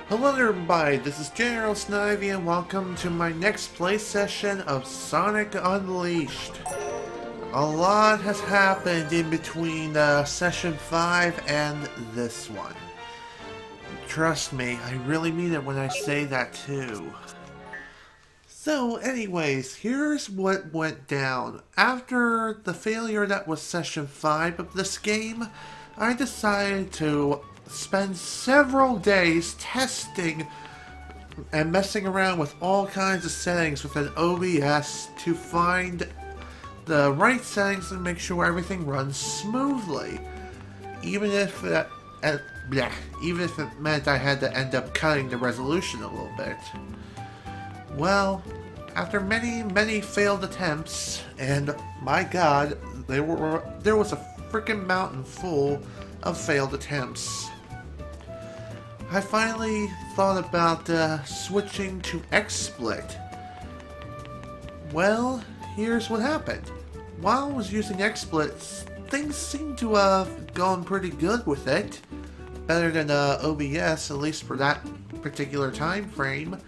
Hello there everybody, this is General Snivy and welcome to my next play session of Sonic Unleashed. A lot has happened in between session 5 and this one. Trust me, I really mean it when I say that too. So anyways, here's what went down. After the failure that was session 5 of this game, I decided to spend several days testing and messing around with all kinds of settings within OBS to find the right settings and make sure everything runs smoothly. Even if it meant I had to end up cutting the resolution a little bit. Well, after many failed attempts, and my god, there was a freaking mountain full of failed attempts, I finally thought about switching to XSplit. Well, here's what happened. While I was using XSplit, things seemed to have gone pretty good with it. Better than OBS, at least for that particular time frame.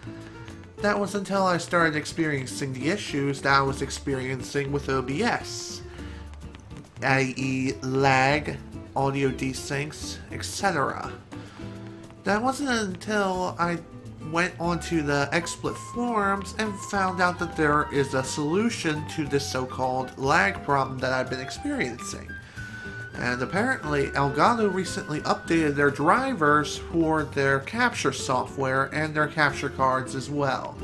That was until I started experiencing the issues that I was experiencing with OBS. i.e. lag, audio desyncs, etc. That wasn't until I went onto the XSplit forums and found out that there is a solution to this so-called lag problem that I've been experiencing. And apparently Elgato recently updated their drivers for their capture software and their capture cards as well.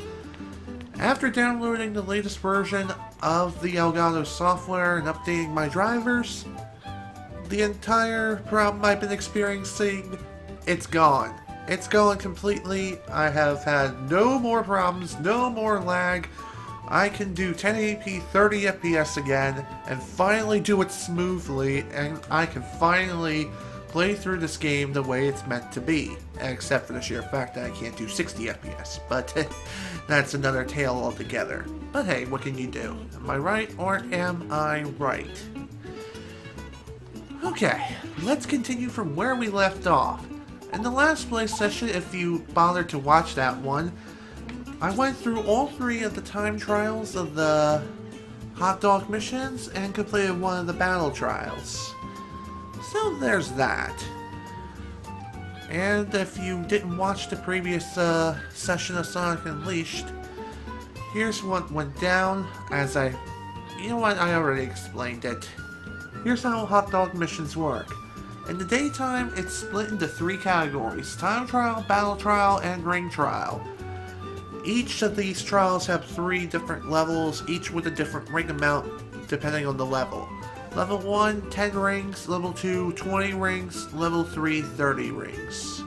After downloading the latest version of the Elgato software and updating my drivers, the entire problem I've been experiencing, it's gone. It's gone completely. I have had no more problems, no more lag. I can do 1080p 30 FPS again and finally do it smoothly, and I can finally play through this game the way it's meant to be. Except for the sheer fact that I can't do 60 FPS, but that's another tale altogether. But hey, what can you do? Am I right or am I right? Okay, let's continue from where we left off. In the last play session, if you bothered to watch that one, I went through all 3 of the time trials of the hot dog missions and completed one of the battle trials. So there's that. And if you didn't watch the previous session of Sonic Unleashed, here's what went down as you know what, I already explained it. Here's how hot dog missions work. In the daytime, it's split into 3 categories: time trial, battle trial, and ring trial. Each of these trials have 3 different levels, each with a different ring amount depending on the level. Level 1, 10 rings, level 2, 20 rings, level 3, 30 rings.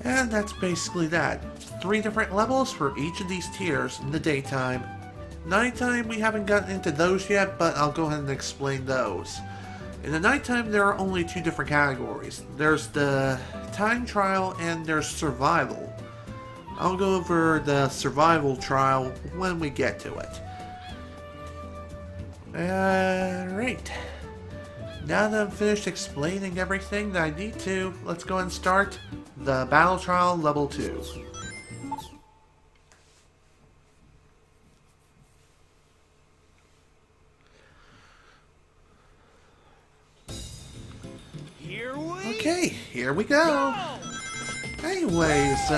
And that's basically that. 3 different levels for each of these tiers in the daytime. Nighttime, we haven't gotten into those yet, but I'll go ahead and explain those. In the nighttime, there are only 2 different categories. There's the time trial and there's survival. I'll go over the survival trial when we get to it. Alright. Now that I'm finished explaining everything that I need to, let's go and start the battle trial level 2. Okay, here we go. Anyways,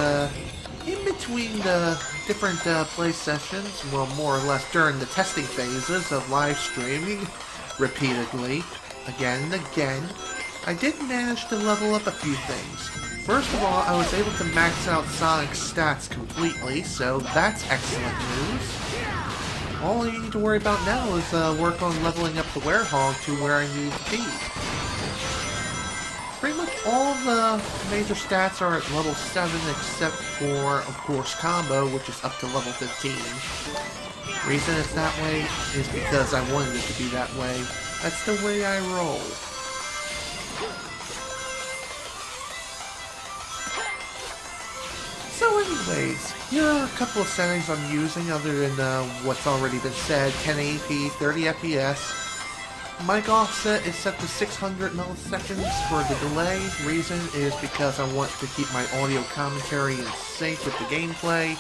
in between the different play sessions, well, more or less during the testing phases of live streaming repeatedly, again and again, I did manage to level up a few things. First of all, I was able to max out Sonic's stats completely, so that's excellent news. All you need to worry about now is work on leveling up the Werehog to where I need to be. Pretty much all the major stats are at level 7 except for, of course, Combo, which is up to level 15. Reason it's that way is because I wanted it to be that way. That's the way I roll. So anyways, here are a couple of settings I'm using other than what's already been said. 1080p, 30 FPS. Mic offset is set to 600 milliseconds for the delay. Reason is because I want to keep my audio commentary in sync with the gameplay,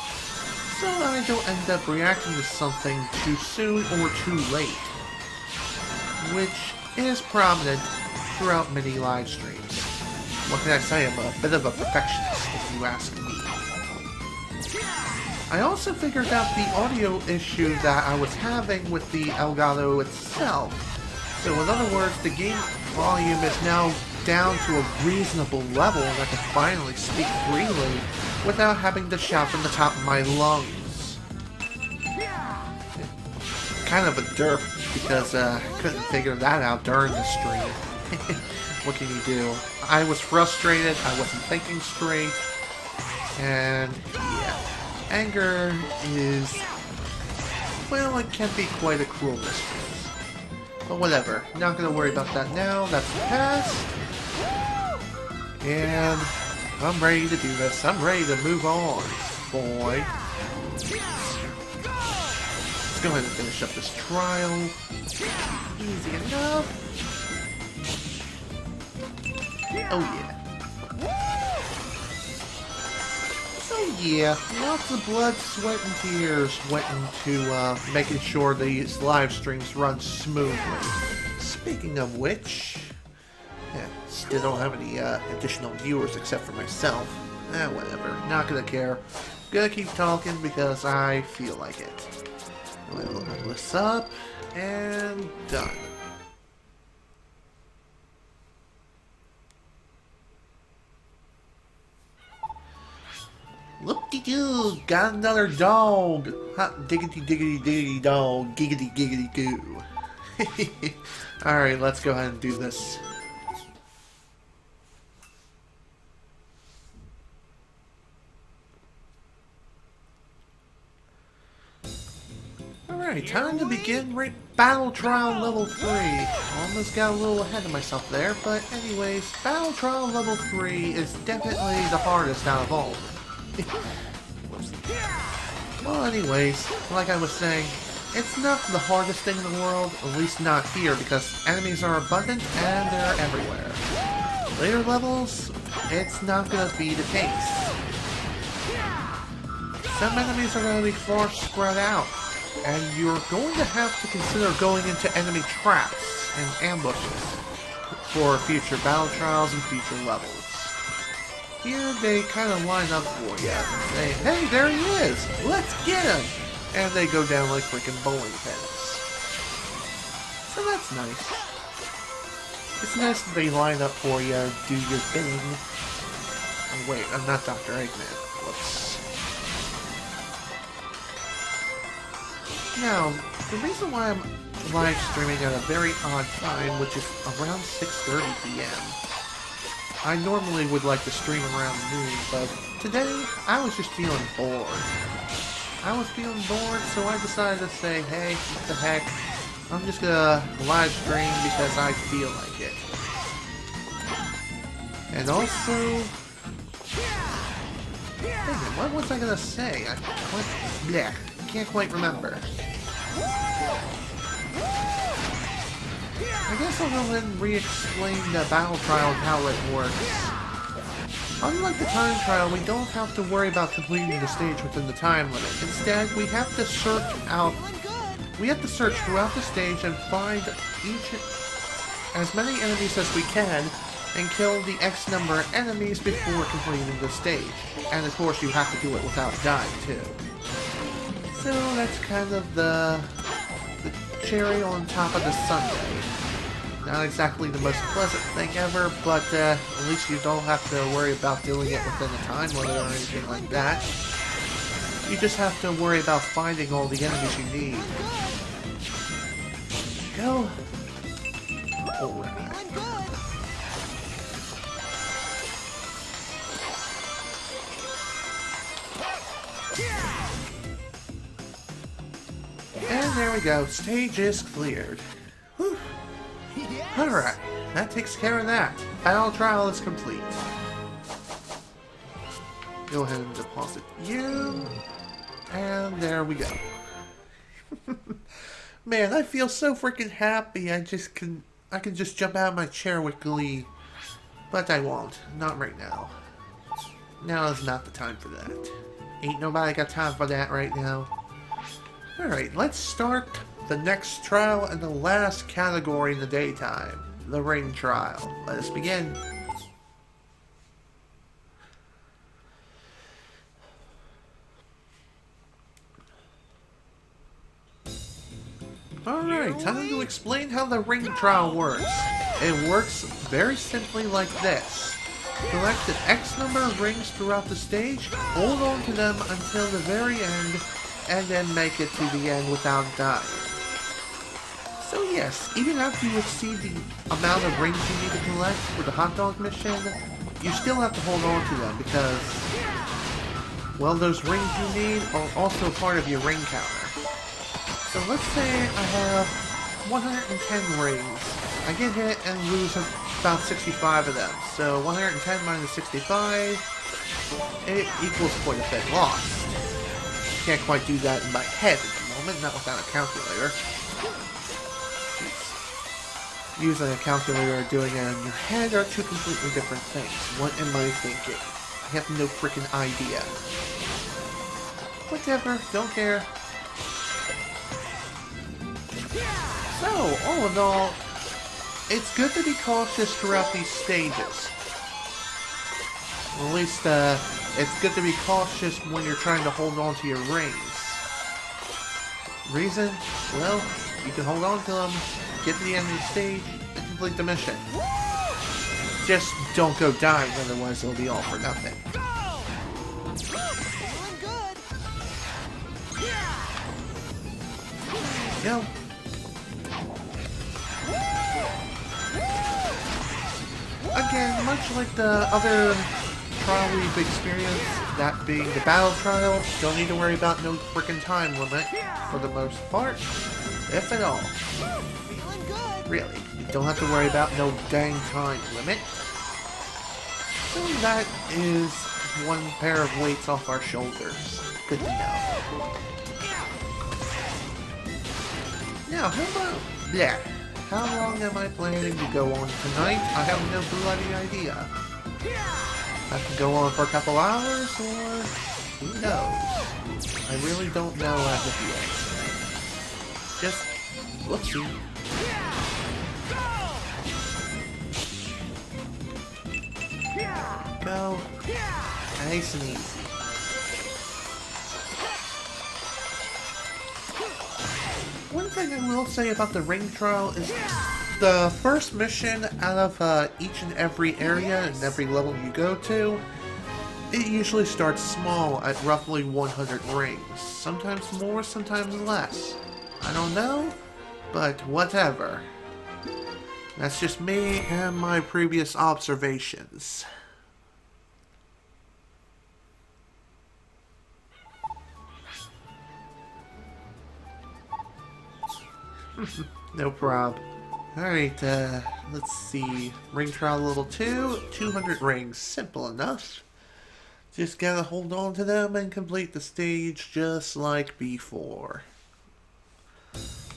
so that I don't end up reacting to something too soon or too late, which is prominent throughout many live streams. What can I say, I'm a bit of a perfectionist, if you ask me. I also figured out the audio issue that I was having with the Elgato itself. So in other words, the game volume is now down to a reasonable level and I can finally speak freely without having to shout from the top of my lungs. Kind of a derp because I couldn't figure that out during the stream. What can you do? I was frustrated, I wasn't thinking straight, and yeah. Anger is, well, it can be quite a cruel mistress. But whatever, not gonna worry about that now, that's the past. And I'm ready to do this, I'm ready to move on, boy. Let's go ahead and finish up this trial. Easy enough. Oh yeah. So yeah, lots of blood, sweat, and tears went into making sure these live streams run smoothly. Speaking of which, yeah, still don't have any additional viewers except for myself. Whatever, not gonna care. Gonna keep talking because I feel like it. We'll open this up, and done. Look-de-doo, got another dog. Hot diggity diggity diggity dog, giggity giggity goo. Alright, let's go ahead and do this. Alright, time to begin Battle Trial Level 3. Almost got a little ahead of myself there, but anyways, Battle Trial Level 3 is definitely the hardest out of all of them. Well, anyways, like I was saying, it's not the hardest thing in the world, at least not here, because enemies are abundant and they're everywhere. Later levels, it's not going to be the case. Some enemies are going to be far spread out, and you're going to have to consider going into enemy traps and ambushes for future battle trials and future levels. Here they kind of line up for you and say, hey, there he is! Let's get him! And they go down like freaking bowling pins. So that's nice. It's nice that they line up for you, do your thing. Oh wait, I'm not Dr. Eggman. Whoops. Now, the reason why I'm live streaming at a very odd time, which is around 6:30 p.m. I normally would like to stream around noon, but today I was just feeling bored. I was feeling bored, so I decided to say, hey, what the heck, I'm just gonna live stream because I feel like it. And also, what was I gonna say? I can't quite remember. I guess I'll go ahead and re-explain the battle trial and how it works. Unlike the time trial, we don't have to worry about completing the stage within the time limit. Instead, we have to search throughout the stage and find as many enemies as we can and kill the X number of enemies before completing the stage. And of course, you have to do it without dying too. So that's kind of the cherry on top of the sundae. Not exactly the most pleasant thing ever, but at least you don't have to worry about doing it within a time limit or anything like that. You just have to worry about finding all the enemies you need. Go. Alright. And there we go, stage is cleared. Whew. Alright, that takes care of that. Battle trial is complete. Go ahead and deposit you. And there we go. Man, I feel so freaking happy. I can just jump out of my chair with glee. But I won't. Not right now. Now is not the time for that. Ain't nobody got time for that right now. Alright, let's start the next trial and the last category in the daytime. The ring trial. Let us begin. Alright, time to explain how the ring trial works. It works very simply like this. Collect an X number of rings throughout the stage, hold on to them until the very end, and then make it to the end without dying. So yes, even after you exceed the amount of rings you need to collect for the hot dog mission, you still have to hold on to them because, well, those rings you need are also part of your ring counter. So let's say I have 110 rings. I get hit and lose about 65 of them. So 110 minus 65, it equals quite a bit lost. Can't quite do that in my head at the moment, not without a calculator. Using a calculator or doing it in your head are two completely different things. What am I thinking? I have no freaking idea. Whatever, don't care. So, all in all, it's good to be cautious throughout these stages. Or at least, it's good to be cautious when you're trying to hold on to your rings. Reason? Well, you can hold on to them, get to the end of the stage, and complete the mission. Just don't go dying, otherwise it'll be all for nothing. Go. Again, much like the other trial we've experienced, that being the battle trial, don't need to worry about no frickin' time limit, for the most part, if at all. Really, you don't have to worry about no dang time limit. So that is one pair of weights off our shoulders. Good to know. Now, hold on. Yeah. How long am I planning to go on tonight? I have no bloody idea. I can go on for a couple hours, or who knows? I really don't know as of yet. Just, whoopsie. Go. Nice and easy. One thing I will say about the ring trial is the first mission out of each and every area and every level you go to, it usually starts small at roughly 100 rings. Sometimes more, sometimes less. I don't know, but whatever. That's just me and my previous observations. No prob. Alright, let's see. Ring trial level 2, 200 rings. Simple enough. Just gotta hold on to them and complete the stage just like before.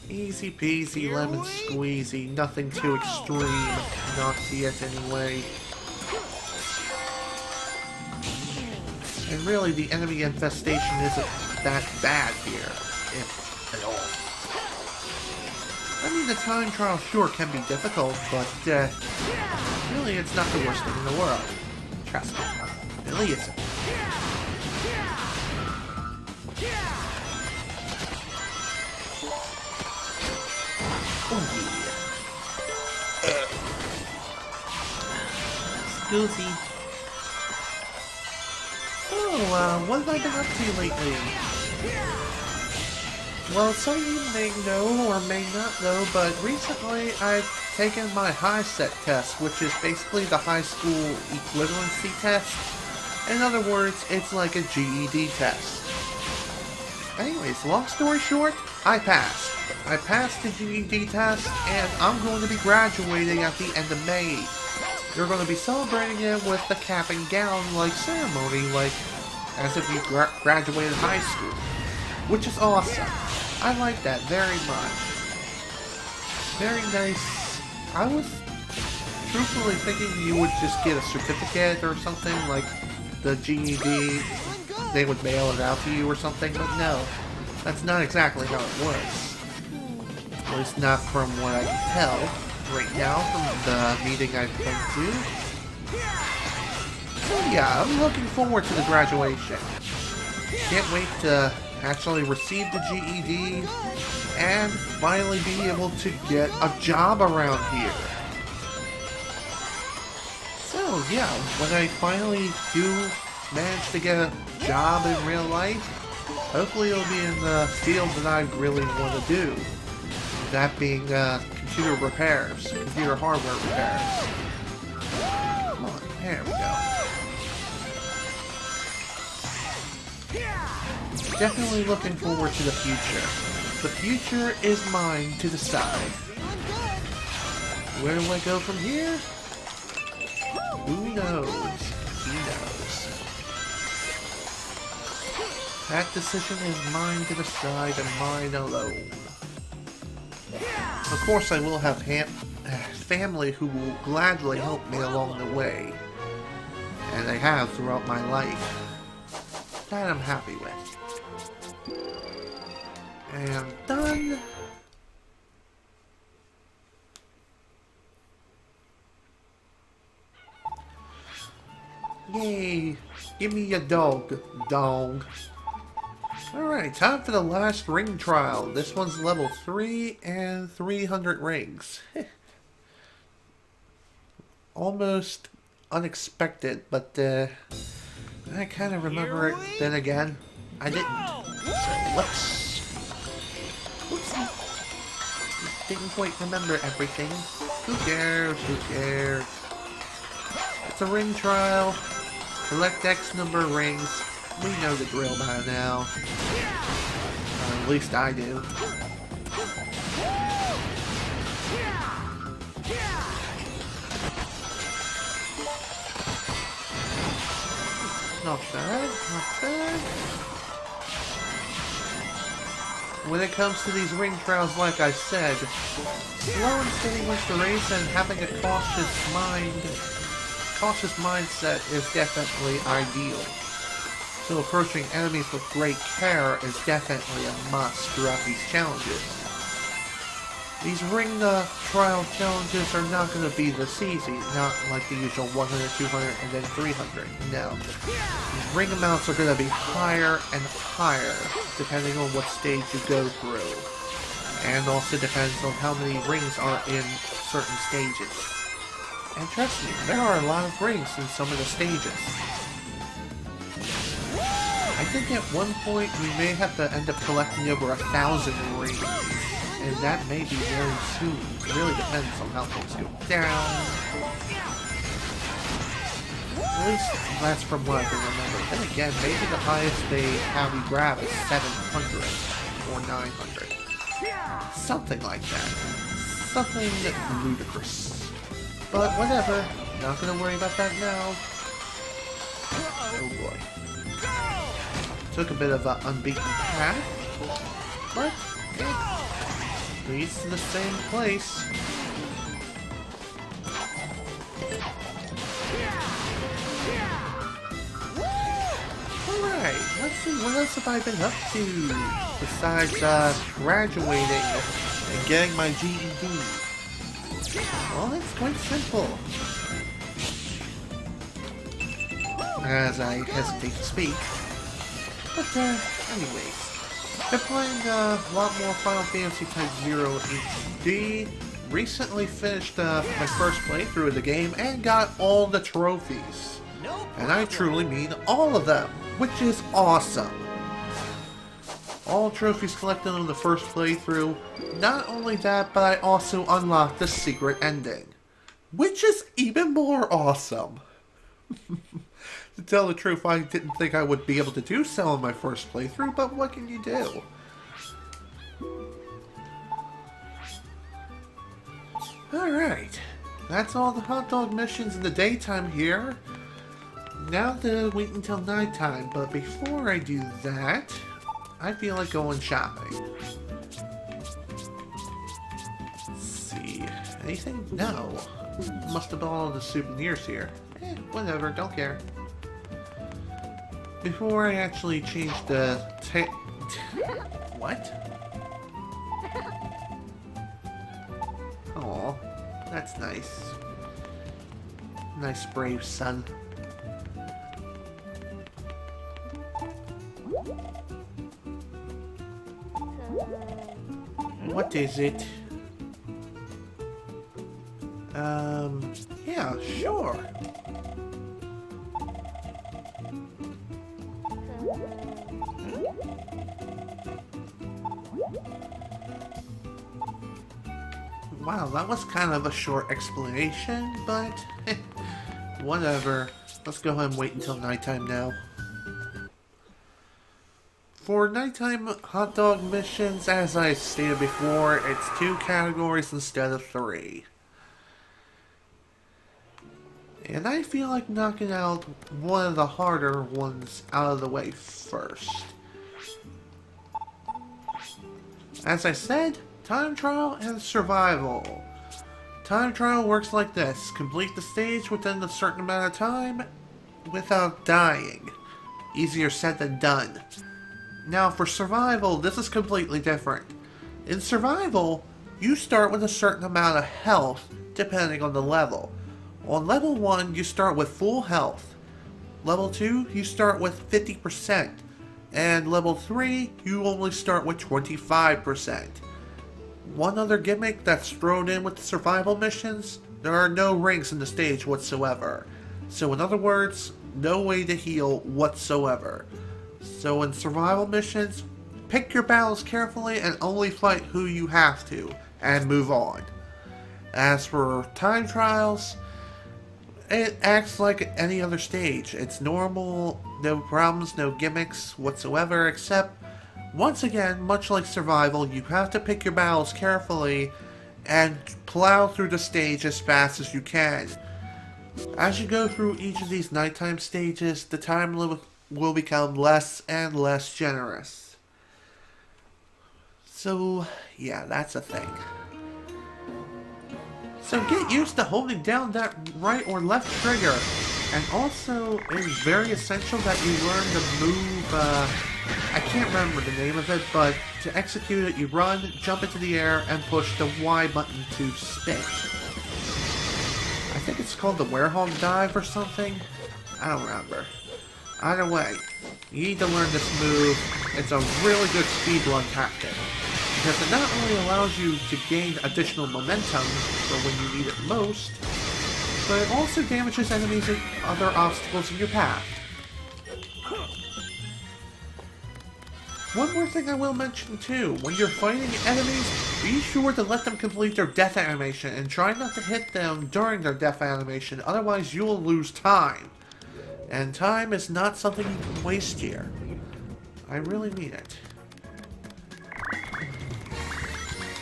Easy peasy, lemon squeezy, nothing too extreme. Not yet anyway. And really, the enemy infestation isn't that bad here, if at all. I mean, the time trial sure can be difficult, but, really it's not the worst thing in the world. Trust me, it really isn't. Oh yeah. Scusi. Oh, what have I been up to lately? Well, some of you may know or may not know, but recently I've taken my high set test, which is basically the high school equivalency test. In other words, it's like a GED test. Anyways, long story short, I passed. I passed the GED test, and I'm going to be graduating at the end of May. You're going to be celebrating it with the cap and gown-like ceremony, like as if you graduated high school, which is awesome. I like that very much. Very nice. I was truthfully thinking you would just get a certificate or something, like the GED, they would mail it out to you or something, but no. That's not exactly how it works. At least not from what I can tell right now from the meeting I've been to. So yeah, I'm looking forward to the graduation. Can't wait to actually receive the GED and finally be able to get a job around here. So yeah, when I finally do manage to get a job in real life, hopefully it'll be in the field that I really want to do. That being computer repairs, computer hardware repairs. Come on, there we go. Definitely looking forward to the future. The future is mine to decide. Where do I go from here? Who knows? He knows. That decision is mine to decide and mine alone. Of course, I will have family who will gladly help me along the way. And they have throughout my life. That I'm happy with. And done. Yay! Give me a dog, dog. Alright, time for the last ring trial. This one's level 3 and 300 rings. Almost unexpected, but I kind of remember it then again. I didn't. So, whoops. Didn't quite remember everything. Who cares? Who cares? It's a ring trial. Collect X number of rings. We know the drill by now. At least I do. Not bad, not bad. When it comes to these ring trials, like I said, slow and steady wins the race, and having a cautious mindset is definitely ideal. So approaching enemies with great care is definitely a must throughout these challenges. These ring trial challenges are not going to be this easy, not like the usual 100, 200, and then 300. No. These ring amounts are going to be higher and higher, depending on what stage you go through. And also depends on how many rings are in certain stages. And trust me, there are a lot of rings in some of the stages. I think at one point we may have to end up collecting over 1,000 rings. And that may be very soon. It really depends on how things go down. At least that's from what I can remember. Then again, maybe the highest they have you grab is 700 or 900. Something like that. Something ludicrous. But whatever. Not gonna worry about that now. Oh boy. Took a bit of an unbeaten path. But it leads to the same place. Alright, let's see, what else have I been up to besides graduating and getting my GED? Well, it's quite simple. As I hesitate to speak. But, anyways. Been playing a lot more Final Fantasy Type 0 HD. Recently finished my first playthrough of the game and got all the trophies. And I truly mean all of them, which is awesome. All trophies collected on the first playthrough. Not only that, but I also unlocked the secret ending, which is even more awesome. To tell the truth, I didn't think I would be able to do so on my first playthrough, but what can you do? Alright, that's all the hot dog missions in the daytime here. Now to wait until nighttime, but before I do that, I feel like going shopping. Let's see. Anything? No. Must have been all the souvenirs here. Whatever, don't care. Before I actually change the what? Aw, that's nice. Nice, brave son. What is it? Yeah, sure. Wow, that was kind of a short explanation, but whatever. Let's go ahead and wait until nighttime now. For nighttime hot dog missions, as I stated before, it's 2 categories instead of 3. And I feel like knocking out one of the harder ones out of the way first. As I said, time trial and survival. Time trial works like this. Complete the stage within a certain amount of time without dying. Easier said than done. Now for survival, this is completely different. In survival, you start with a certain amount of health depending on the level. On level 1, you start with full health. Level 2, you start with 50%. And level 3, you only start with 25%. One other gimmick that's thrown in with the survival missions, there are no rings in the stage whatsoever. So in other words, no way to heal whatsoever. So in survival missions, pick your battles carefully and only fight who you have to, and move on. As for time trials, it acts like any other stage. It's normal, no problems, no gimmicks whatsoever, except, once again, much like survival, you have to pick your battles carefully and plow through the stage as fast as you can. As you go through each of these nighttime stages, the time limit will become less and less generous. So, yeah, that's a thing. So get used to holding down that right or left trigger. And also, it is very essential that you learn the move, I can't remember the name of it, but to execute it, you run, jump into the air, and push the Y button to spin. I think it's called the Werehog Dive or something? I don't remember. Either way, you need to learn this move. It's a really good speedrun tactic, because it not only allows you to gain additional momentum for when you need it most, but it also damages enemies and other obstacles in your path. One more thing I will mention too, when you're fighting enemies, be sure to let them complete their death animation and try not to hit them during their death animation, otherwise you will lose time. And time is not something you can waste here. I really mean it.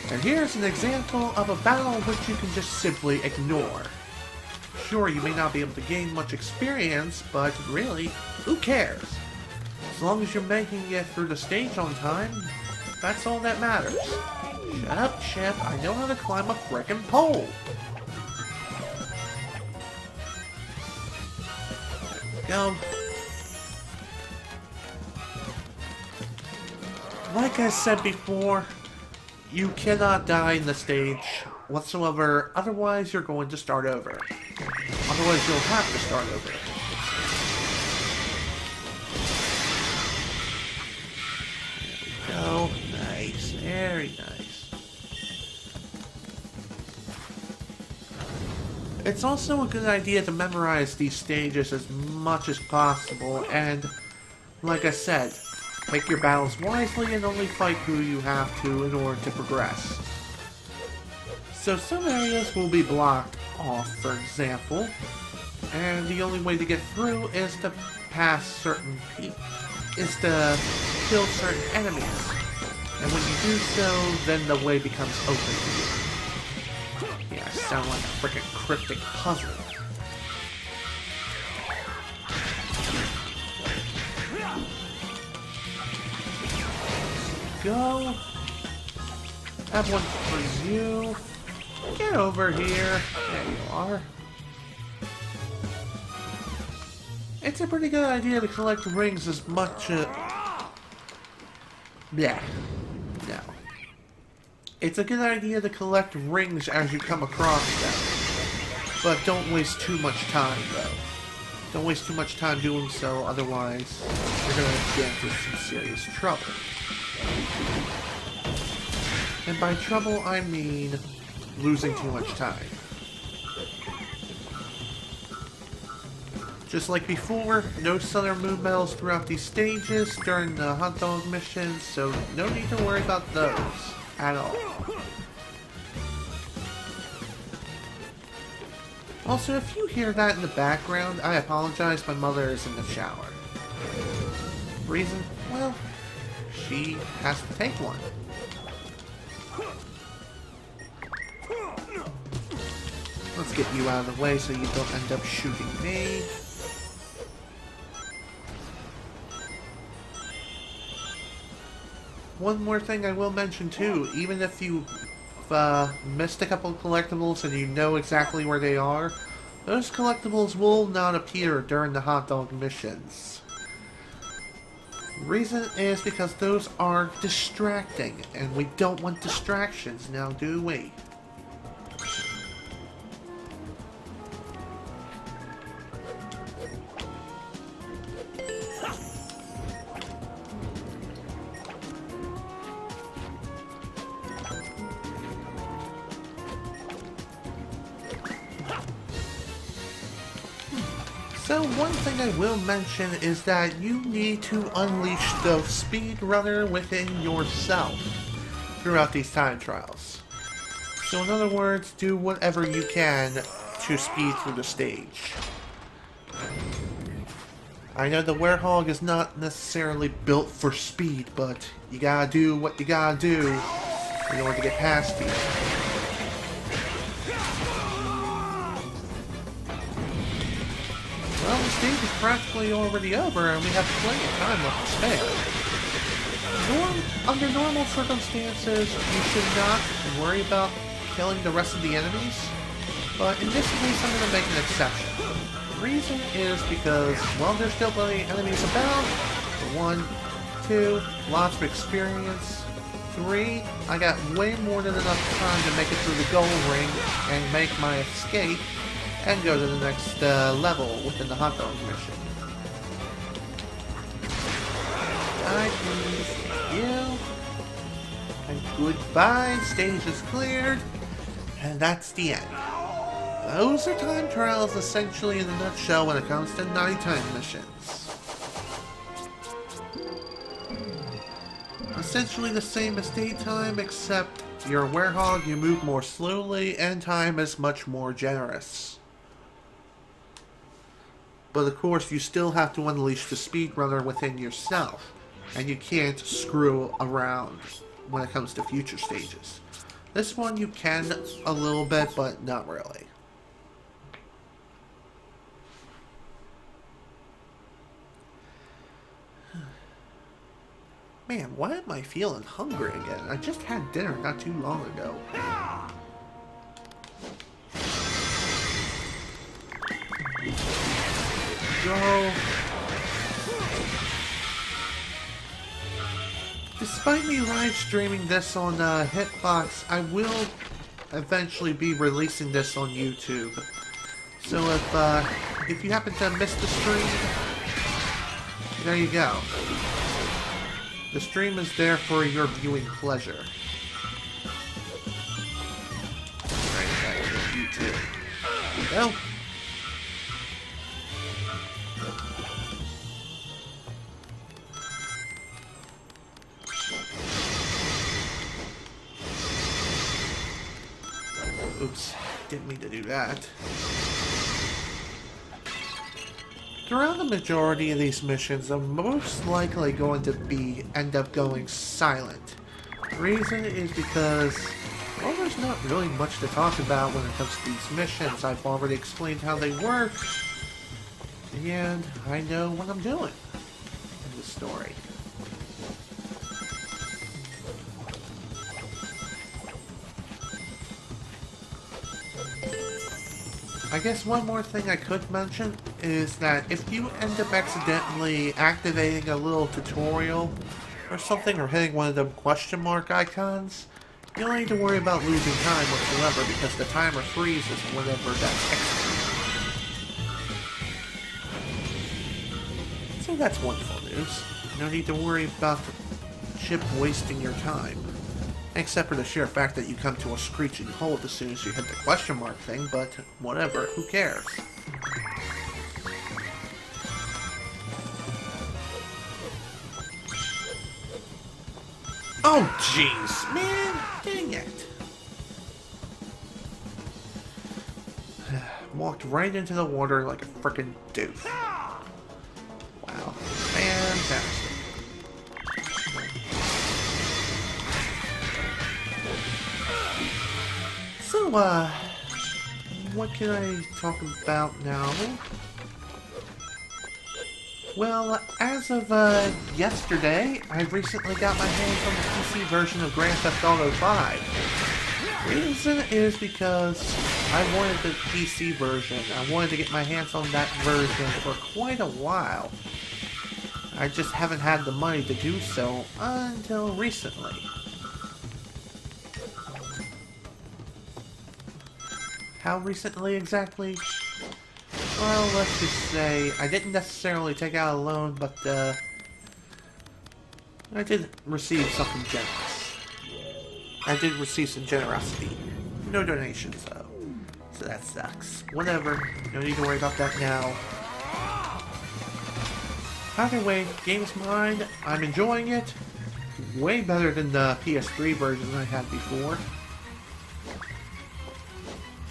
And here's an example of a battle which you can just simply ignore. Sure, you may not be able to gain much experience, but really, who cares? As long as you're making it through the stage on time, that's all that matters. Shut up, Chip. I know how to climb a frickin' pole. Go. Like I said before, you cannot die in the stage whatsoever, otherwise you're going to start over. Otherwise you'll have to start over. There we go. Nice. Very nice. It's also a good idea to memorize these stages as much as possible, and like I said, pick your battles wisely and only fight who you have to in order to progress. So some areas will be blocked off, for example, and the only way to get through is to pass certain people, is to kill certain enemies. And when you do so, then the way becomes open to you. Yeah, I sound like a freaking cryptic puzzle. Go. Have one for you. Get over here. There you are. It's a pretty good idea to collect rings as much yeah. No. It's a good idea to collect rings as you come across them. But don't waste too much time, though. Don't waste too much time doing so, otherwise you're going to get into some serious trouble. And by trouble, I mean losing too much time. Just like before, no Southern Moon medals throughout these stages during the hot dog missions, so no need to worry about those at all. Also, if you hear that in the background, I apologize, my mother is in the shower. Reason? Well, she has to take one. Let's get you out of the way so you don't end up shooting me. One more thing I will mention too, even if you missed a couple of collectibles and you know exactly where they are, those collectibles will not appear during the hot dog missions. The reason is because those are distracting, and we don't want distractions now, do we? So one thing I will mention is that you need to unleash the speedrunner within yourself throughout these time trials. So in other words, do whatever you can to speed through the stage. I know the werehog is not necessarily built for speed, but you gotta do what you gotta do in order to get past it. Well, the stage is practically already over, and we have plenty of time left to spare. Under normal circumstances, you should not worry about killing the rest of the enemies, but in this case, I'm going to make an exception. The reason is because, well, there's still plenty of enemies about. For 1, 2, lots of experience. 3, I got way more than enough time to make it through the gold ring and make my escape, and go to the next level within the hot dog mission. Alright, please. Thank you. And goodbye. Stage is cleared. And that's the end. Those are time trials essentially in a nutshell when it comes to nighttime missions. Essentially the same as daytime, except you're a werehog, you move more slowly, and time is much more generous. But of course, you still have to unleash the speedrunner within yourself, and you can't screw around when it comes to future stages. This one you can a little bit, but not really. Man, why am I feeling hungry again? I just had dinner not too long ago. Go. Despite me live streaming this on Hitbox, I will eventually be releasing this on YouTube. So if you happen to miss the stream, there you go. The stream is there for your viewing pleasure. Right back to YouTube. There you go. Oops, didn't mean to do that. Throughout the majority of these missions, I'm most likely going to end up going silent. The reason is because, well, there's not really much to talk about when it comes to these missions. I've already explained how they work, and I know what I'm doing in the story. I guess one more thing I could mention is that if you end up accidentally activating a little tutorial or something, or hitting one of the question mark icons, you don't need to worry about losing time whatsoever because the timer freezes whenever that's executed. So that's wonderful news. No need to worry about the chip wasting your time. Except for the sheer fact that you come to a screeching halt as soon as you hit the question mark thing, but whatever, who cares? Oh jeez, man, dang it. Walked right into the water like a frickin' doof. Wow, fantastic. So, what can I talk about now? Well, as of, yesterday, I recently got my hands on the PC version of Grand Theft Auto 5. Reason is because I wanted the PC version. I wanted to get my hands on that version for quite a while. I just haven't had the money to do so until recently. How recently exactly? Well, let's just say I didn't necessarily take out a loan, but I did receive something generous. I did receive some generosity. No donations though. So that sucks. Whatever. No need to worry about that now. Either way, game's mine. I'm enjoying it. Way better than the PS3 version I had before.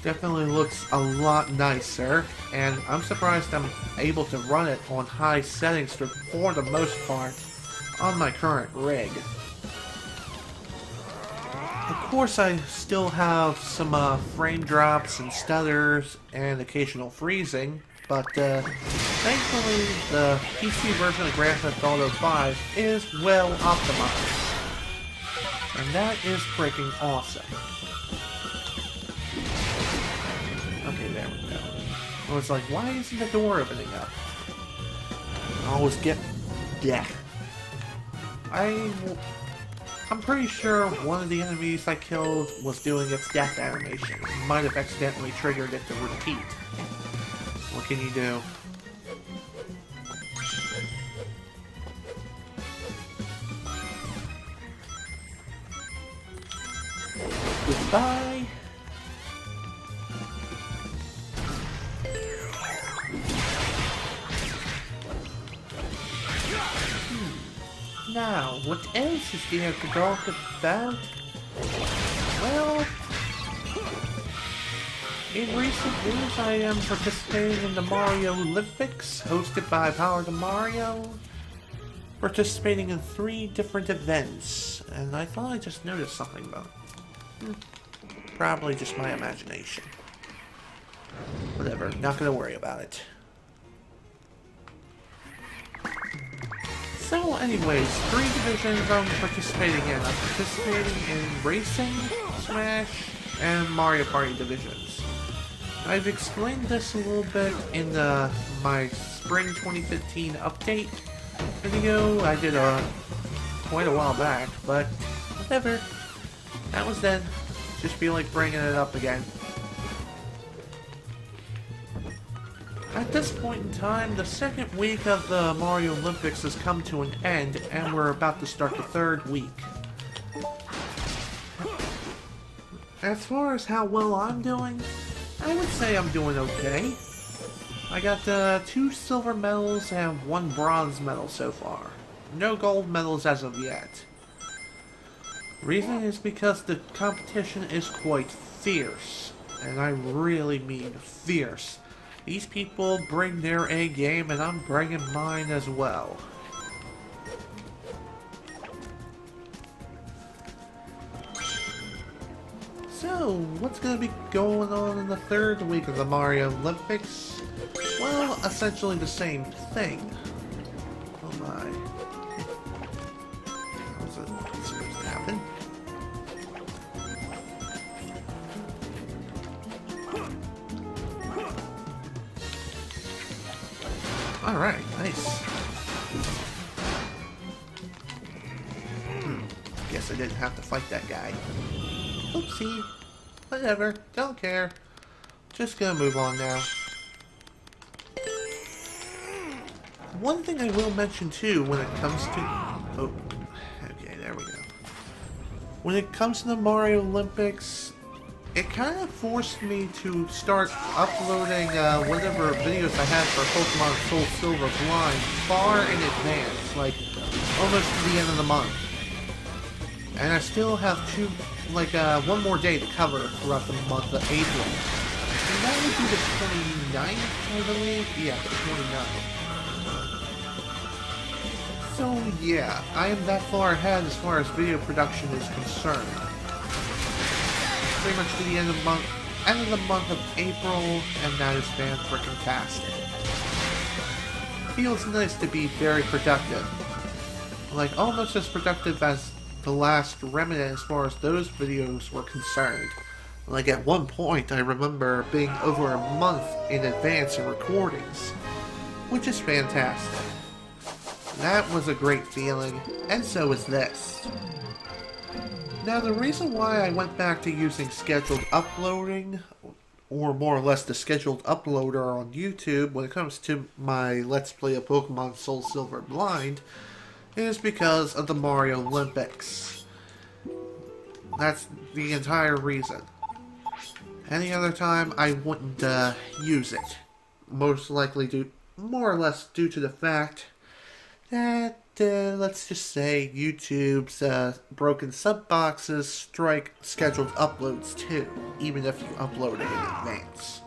Definitely looks a lot nicer, and I'm surprised I'm able to run it on high settings for the most part on my current rig. Of course, I still have some frame drops and stutters and occasional freezing, but thankfully the PC version of Grand Theft Auto 5 is well optimized, and that is freaking awesome. Okay, there we go. I was like, why isn't the door opening up? I always get... yeah. I'm pretty sure one of the enemies I killed was doing its death animation. Might have accidentally triggered it to repeat. What can you do? Goodbye! Now, what else is there to talk about? Well, in recent news I am participating in the Mario Olympics, hosted by Power to Mario. Participating in 3 different events, and I thought I just noticed something about probably just my imagination. Whatever, not gonna worry about it. So anyways, 3 divisions I'm participating in. I'm participating in Racing, Smash, and Mario Party divisions. I've explained this a little bit in my Spring 2015 update video I did quite a while back, but whatever. That was then. Just feel like bringing it up again. At this point in time, the second week of the Mario Olympics has come to an end, and we're about to start the 3rd week. As far as how well I'm doing, I would say I'm doing okay. I got 2 silver medals and 1 bronze medal so far. No gold medals as of yet. Reason is because the competition is quite fierce, and I really mean fierce. These people bring their A game, and I'm bringing mine as well. So, what's going to be going on in the 3rd week of the Mario Olympics? Well, essentially the same thing. Oh my. What's supposed to happen? guess I didn't have to fight that guy. Oopsie. Whatever. Don't care. Just gonna move on now. One thing I will mention too when it comes to... Oh, okay, there we go. When it comes to the Mario Olympics, it kind of forced me to start uploading whatever videos I had for Pokemon Soul Silver Blind far in advance, like almost to the end of the month. And I still have one more day to cover throughout the month of April. And that would be the 29th, I believe? Yeah, the 29th. So yeah, I am that far ahead as far as video production is concerned. Pretty much to the end of the month of April, and that is fan-frickin-tastic. Feels nice to be very productive. Like, almost as productive as the last remnant as far as those videos were concerned. Like, at one point, I remember being over a month in advance in recordings, which is fantastic. That was a great feeling, and so is this. Now, the reason why I went back to using scheduled uploading, or more or less the scheduled uploader on YouTube when it comes to my Let's Play of Pokemon Soul Silver Blind, is because of the Mario Olympics. That's the entire reason. Any other time, I wouldn't use it. Most likely more or less due to the fact that, let's just say, YouTube's broken sub boxes strike scheduled uploads too, even if you upload it in advance.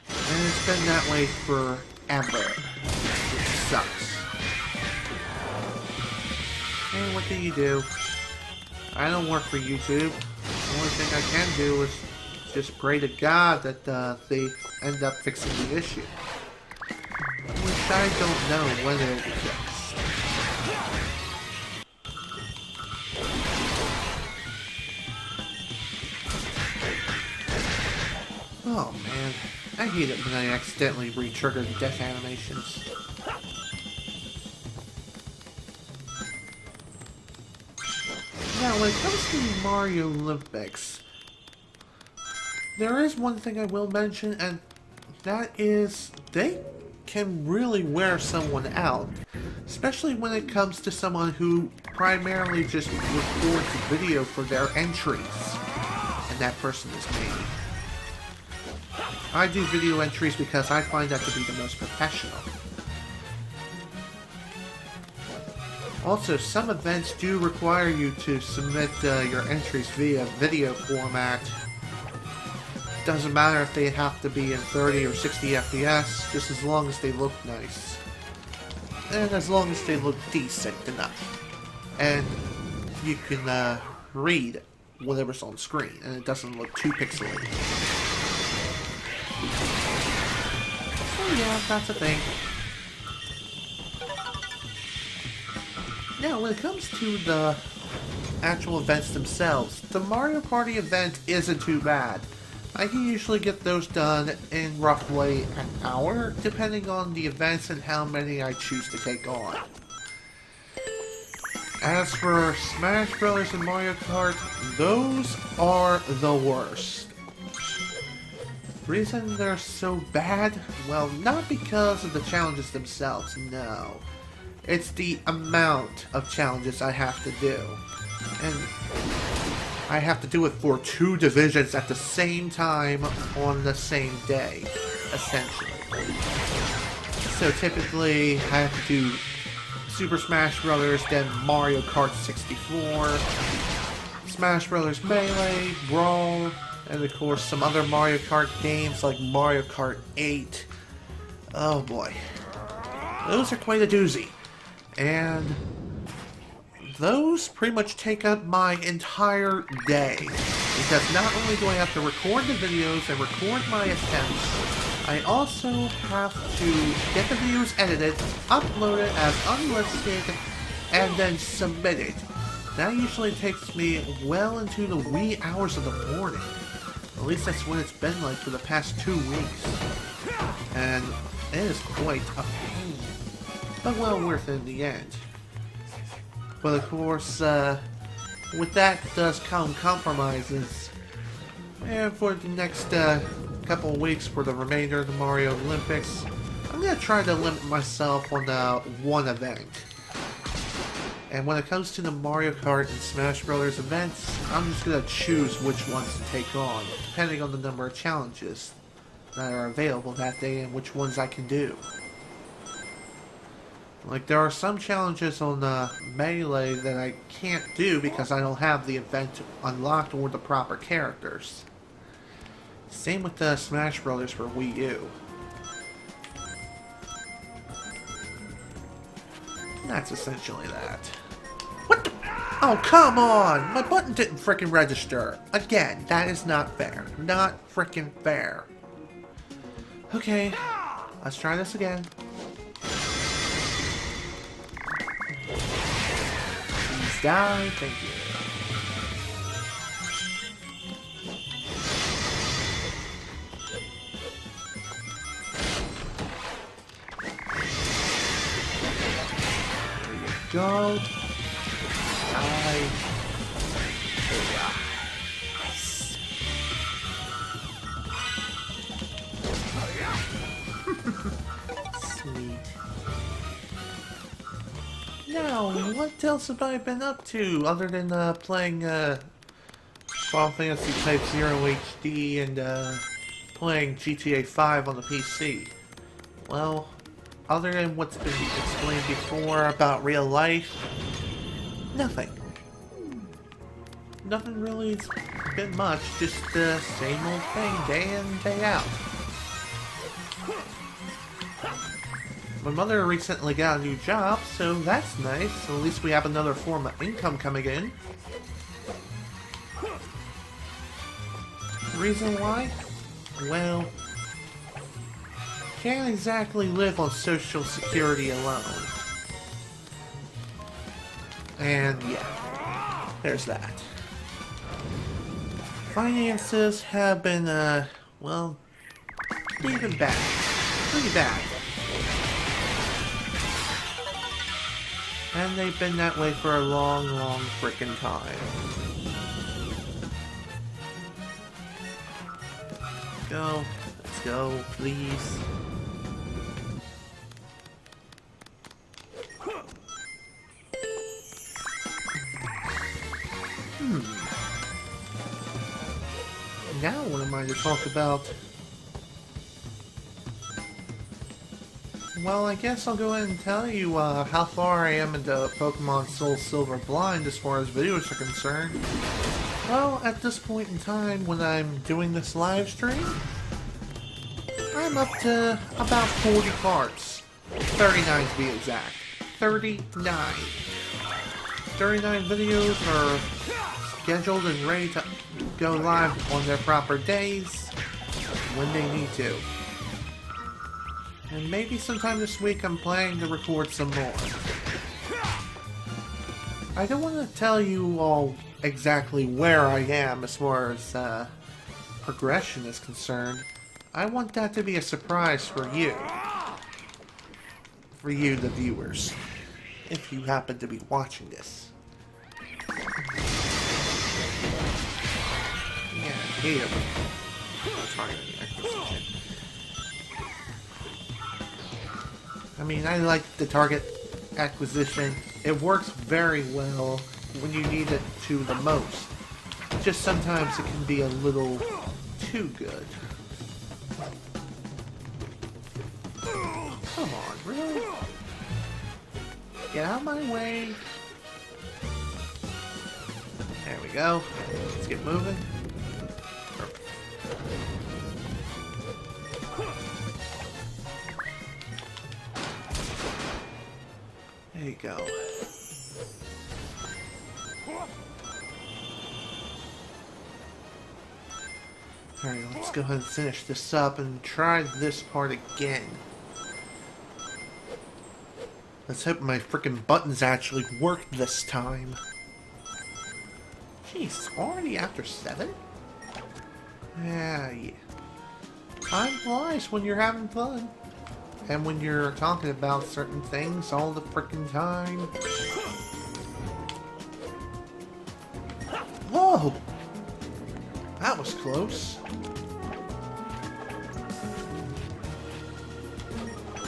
And it's been that way forever, which sucks. And what can you do? I don't work for YouTube. The only thing I can do is just pray to God that they end up fixing the issue. Which I don't know when it'll be fixed. Oh man, I hate it when I accidentally re-trigger the death animations. Now, when it comes to the Mario Olympics, there is one thing I will mention, and that is they can really wear someone out, especially when it comes to someone who primarily just records a video for their entries, and that person is me. I do video entries because I find that to be the most professional. Also, some events do require you to submit your entries via video format. Doesn't matter if they have to be in 30 or 60 FPS, just as long as they look nice. And as long as they look decent enough. And you can read whatever's on screen, and it doesn't look too pixelated. So yeah, that's a thing. Now, when it comes to the actual events themselves, the Mario Party event isn't too bad. I can usually get those done in roughly an hour, depending on the events and how many I choose to take on. As for Smash Bros. And Mario Kart, those are the worst. Reason they're so bad? Well, not because of the challenges themselves, no. It's the amount of challenges I have to do. And I have to do it for 2 divisions at the same time on the same day, essentially. So typically, I have to do Super Smash Bros., then Mario Kart 64, Smash Bros. Melee, Brawl, and of course some other Mario Kart games like Mario Kart 8. Oh boy. Those are quite a doozy. And those pretty much take up my entire day. Because not only do I have to record the videos and record my attempts, I also have to get the videos edited, upload it as unlisted, and then submit it. That usually takes me well into the wee hours of the morning. At least that's what it's been like for the past 2 weeks. And it is quite a pain. But well worth it in the end. But of course, with that does come compromises. And for the next couple of weeks for the remainder of the Mario Olympics, I'm going to try to limit myself on one event. And when it comes to the Mario Kart and Smash Brothers events, I'm just going to choose which ones to take on, depending on the number of challenges that are available that day and which ones I can do. Like, there are some challenges on Melee that I can't do because I don't have the event unlocked or the proper characters. Same with the Smash Brothers for Wii U. That's essentially that. What the? Oh, come on! My button didn't frickin' register. Again, that is not fair. Not frickin' fair. Okay, let's try this again. Please die, thank you. Go. Die. Nice. Sweet. Now, what else have I been up to other than playing Final Fantasy Type 0 HD and playing GTA 5 on the PC? Well, other than what's been explained before about real life, nothing. Nothing really has been much, just the same old thing day in, day out. My mother recently got a new job, so that's nice. At least we have another form of income coming in. The reason why? Well, can't exactly live on Social Security alone. And yeah, there's that. Finances have been, well, even bad. Pretty bad. And they've been that way for a long, long frickin' time. Let's go, please. Now what am I to talk about? Well, I guess I'll go ahead and tell you how far I am into Pokemon Soul Silver Blind as far as videos are concerned. Well, at this point in time, when I'm doing this live stream, I'm up to about 40 parts. 39 to be exact. 39. 39 videos are scheduled and ready to go live on their proper days when they need to. And maybe sometime this week I'm planning to record some more. I don't want to tell you all exactly where I am as far as progression is concerned. I want that to be a surprise for you. For you, the viewers. If you happen to be watching this. Yeah, here. I mean, I like the target acquisition. It works very well when you need it to the most. Just sometimes it can be a little too good. Come on, really? Get out of my way. There we go. Let's get moving. There you go. Alright, let's go ahead and finish this up and try this part again. Let's hope my freaking buttons actually work this time. Jeez, already after 7? Yeah. Time flies when you're having fun. And when you're talking about certain things all the frickin' time. Oh! That was close.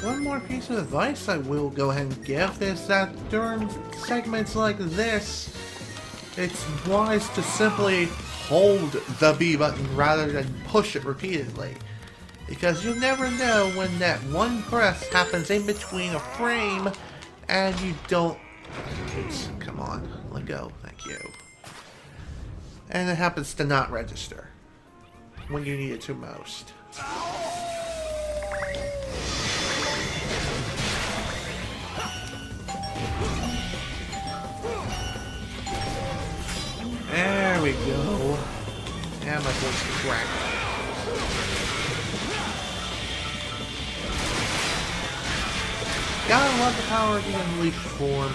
One more piece of advice I will go ahead and give is that during segments like this, it's wise to simply hold the B button rather than push it repeatedly. Because you never know when that one press happens in between a frame and you don't... Oops, come on, let go, thank you. And it happens to not register when you need it to most. There we go. And my voice is cracked. Gotta love the power of the Unleashed form.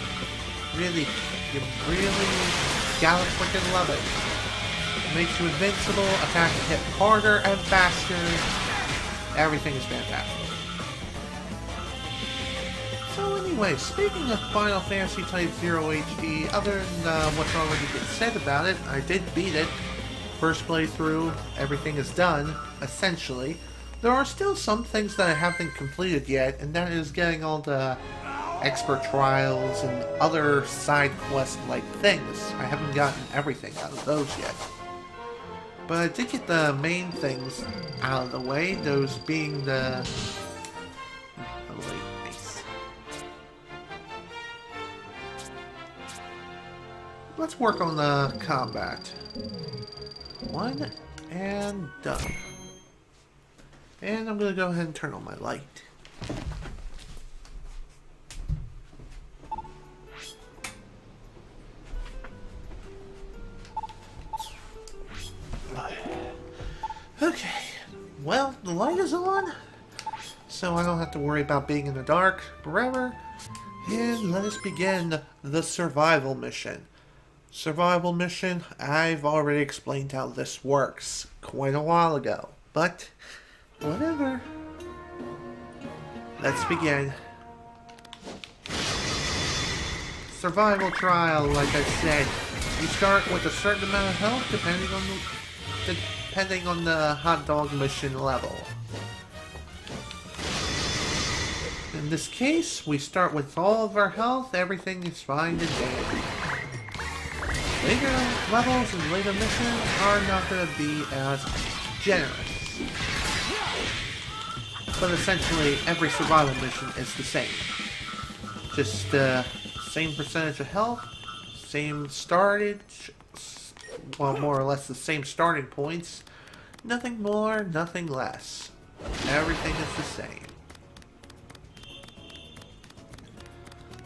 Really, you really gotta freaking love it. It makes you invincible, attack and hit harder and faster. Everything is fantastic. So anyway, speaking of Final Fantasy Type 0 HD, other than what's already been said about it, I did beat it. First playthrough, everything is done, essentially. There are still some things that I haven't completed yet, and that is getting all the expert trials and other side quest-like things. I haven't gotten everything out of those yet. But I did get the main things out of the way, those being the... Oh wait, nice. Let's work on the combat. One, and done. And I'm gonna go ahead and turn on my light. Okay, well, the light is on, so I don't have to worry about being in the dark forever. And let us begin the survival mission. Survival mission, I've already explained how this works quite a while ago, but whatever. Let's begin. Survival trial, like I said. You start with a certain amount of health depending on the hot dog mission level. In this case, we start with all of our health, everything is fine and dandy. Later levels and later missions are not going to be as generous. But essentially, every survival mission is the same. Just same percentage of health, same startage, well, more or less the same starting points. Nothing more, nothing less. Everything is the same.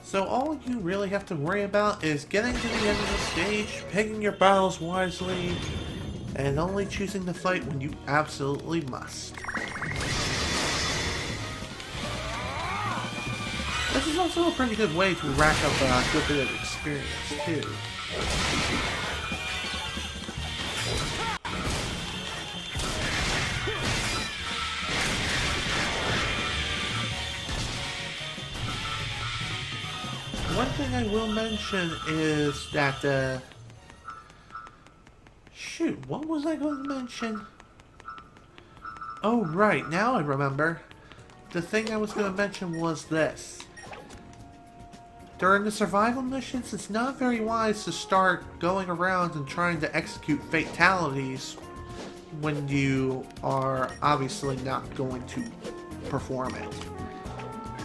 So all you really have to worry about is getting to the end of the stage, picking your battles wisely, and only choosing to fight when you absolutely must. This is also a pretty good way to rack up a good bit of experience, too. One thing I will mention is that, shoot, what was I going to mention? Oh, right, now I remember. The thing I was going to mention was this. During the survival missions, it's not very wise to start going around and trying to execute fatalities when you are obviously not going to perform it.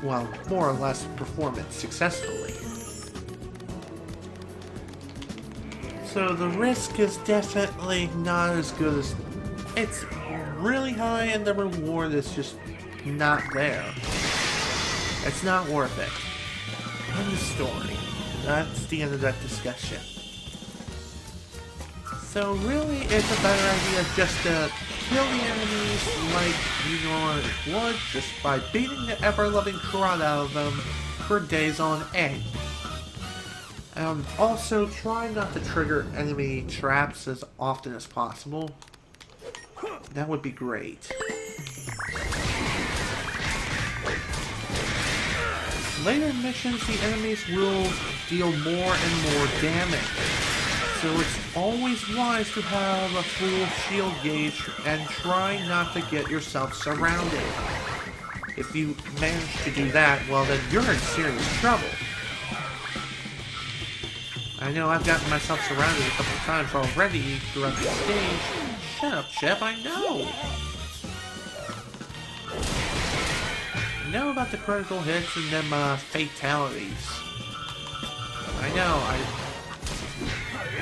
Well, more or less perform it successfully. So the risk is definitely not as good as... It's really high and the reward is just not there. It's not worth it. End of story. That's the end of that discussion. So really, it's a better idea just to kill the enemies like you normally would, just by beating the ever-loving crud out of them for days on end. Also, try not to trigger enemy traps as often as possible. That would be great. Later missions, the enemies will deal more and more damage. So it's always wise to have a full shield gauge and try not to get yourself surrounded. If you manage to do that, well then you're in serious trouble. I know I've gotten myself surrounded a couple of times already throughout the stage. Shut up, Chip, I know! I know about the critical hits and them fatalities. I know,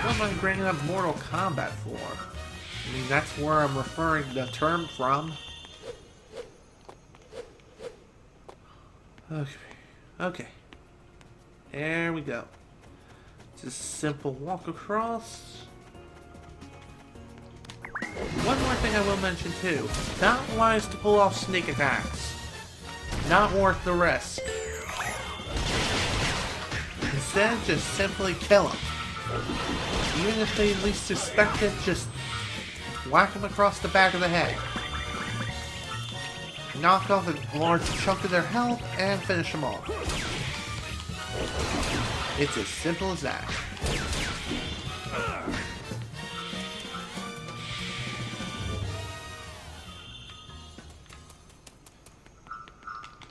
what am I bringing up Mortal Kombat for? I mean, that's where I'm referring the term from. Okay. There we go. Just simple walk across. One more thing I will mention too. Not wise to pull off sneak attacks. Not worth the risk. Instead, just simply kill them. Even if they least suspect it, just whack them across the back of the head. Knock off a large chunk of their health and finish them off. It's as simple as that.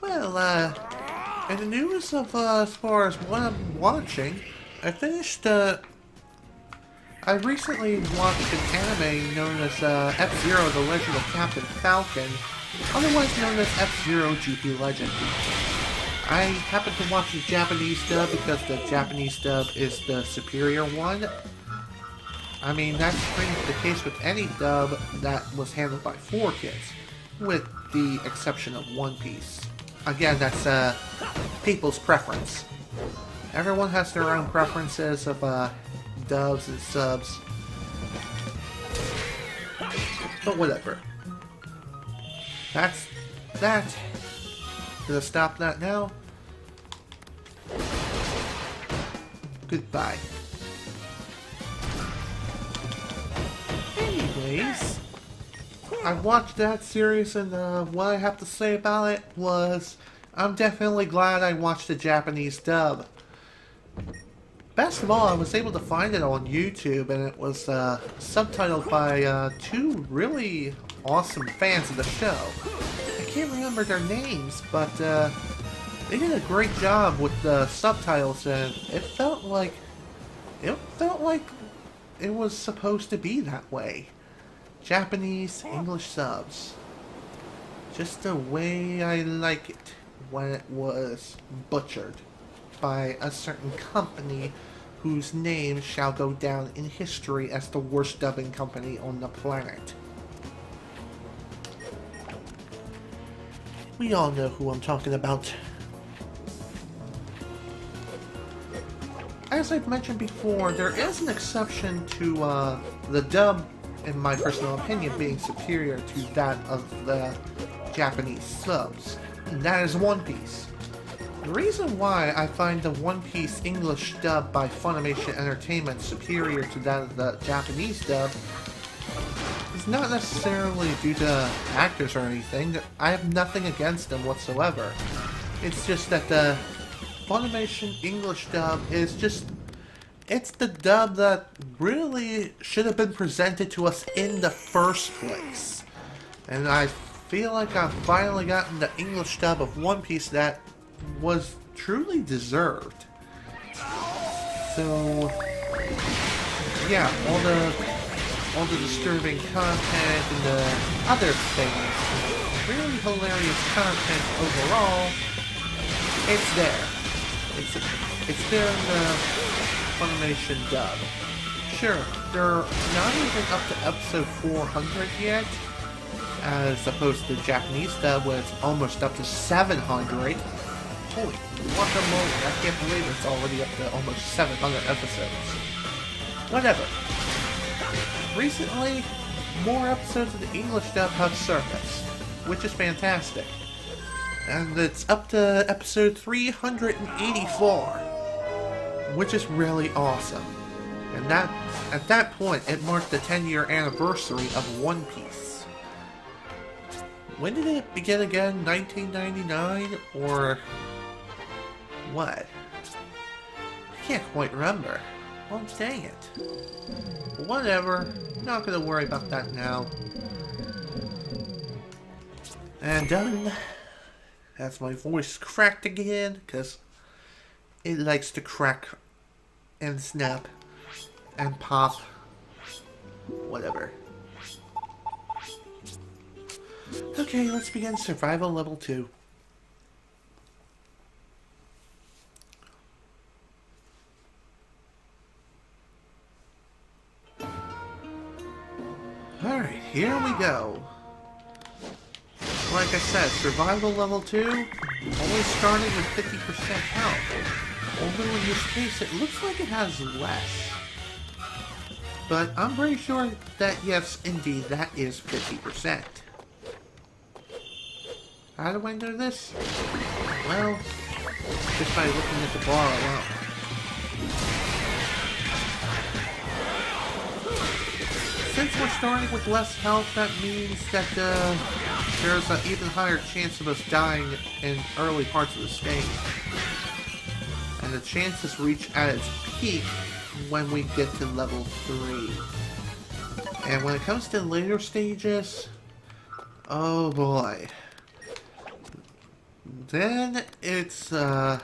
Well, in the news of as far as what I'm watching, I recently watched an anime known as F-Zero: The Legend of Captain Falcon, otherwise known as F-Zero GP Legend. I happened to watch the Japanese dub because the Japanese dub is the superior one. I mean, that's pretty much the case with any dub that was handled by 4Kids, with the exception of One Piece. Again, that's people's preference. Everyone has their own preferences of dubs and subs. But whatever. That's that. Gonna stop that now. Goodbye. Anyways, I watched that series and what I have to say about it was I'm definitely glad I watched the Japanese dub. Best of all, I was able to find it on YouTube and it was subtitled by two really awesome fans of the show. I can't remember their names, but they did a great job with the subtitles, and it felt like it was supposed to be that way. Japanese English subs, just the way I like it when it was butchered by a certain company whose name shall go down in history as the worst dubbing company on the planet. We all know who I'm talking about. As I've mentioned before, there is an exception to the dub, in my personal opinion, being superior to that of the Japanese subs, and that is One Piece. The reason why I find the One Piece English dub by Funimation Entertainment superior to that of the Japanese dub is not necessarily due to actors or anything. I have nothing against them whatsoever. It's just that the Funimation English dub is just... it's the dub that really should have been presented to us in the first place. And I feel like I've finally gotten the English dub of One Piece that was truly deserved. So, yeah, all the disturbing content and the other things, really hilarious content overall, it's there. It's there in the Funimation dub. Sure, they're not even up to episode 400 yet, as opposed to the Japanese dub where it's almost up to 700. Holy guacamole, I can't believe it's already up to almost 700 episodes. Whatever. Recently, more episodes of the English dub have surfaced, which is fantastic. And it's up to episode 384, which is really awesome. And that, at that point, it marked the 10-year anniversary of One Piece. When did it begin again? 1999? Or what? I can't quite remember. Well, dang it. Whatever. Not gonna worry about that now. And done. That's my voice cracked again, because it likes to crack and snap and pop. Whatever. Okay, let's begin survival level 2. Alright, here we go. Like I said, survival level 2, only starting with 50% health. Although in this case, it looks like it has less. But I'm pretty sure that, yes, indeed, that is 50%. How do I know this? Well, just by looking at the bar alone. Since we're starting with less health, that means that there's an even higher chance of us dying in early parts of the stage. And the chances reach at its peak when we get to level 3. And when it comes to later stages, oh boy. Then it's, when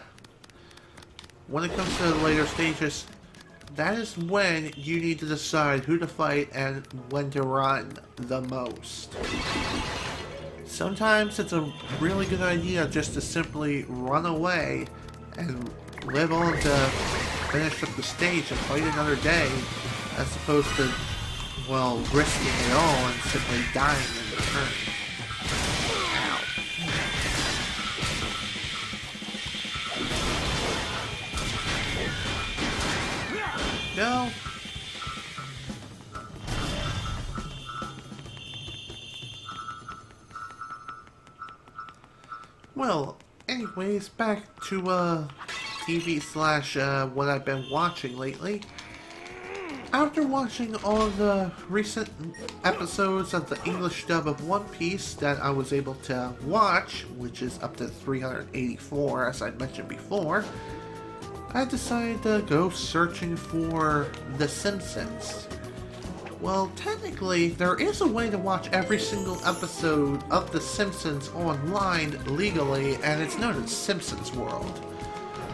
it comes to the later stages, that is when you need to decide who to fight and when to run the most. Sometimes it's a really good idea just to simply run away and live on to finish up the stage and fight another day, as opposed to, well, risking it all and simply dying in return. No. Well, anyways, back to TV slash what I've been watching lately. After watching all the recent episodes of the English dub of One Piece that I was able to watch, which is up to 384 as I mentioned before, I decided to go searching for The Simpsons. Well, technically, there is a way to watch every single episode of The Simpsons online legally, and it's known as Simpsons World.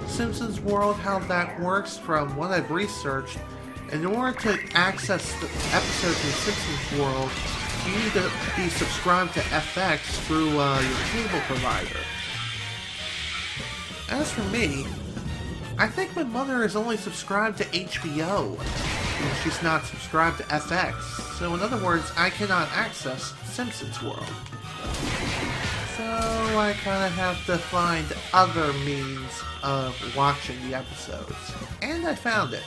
Simpsons World, how that works, from what I've researched, in order to access the episodes in Simpsons World, you need to be subscribed to FX through your cable provider. As for me, I think my mother is only subscribed to HBO, and she's not subscribed to FX, so in other words, I cannot access Simpsons World. So I kinda have to find other means of watching the episodes. And I found it.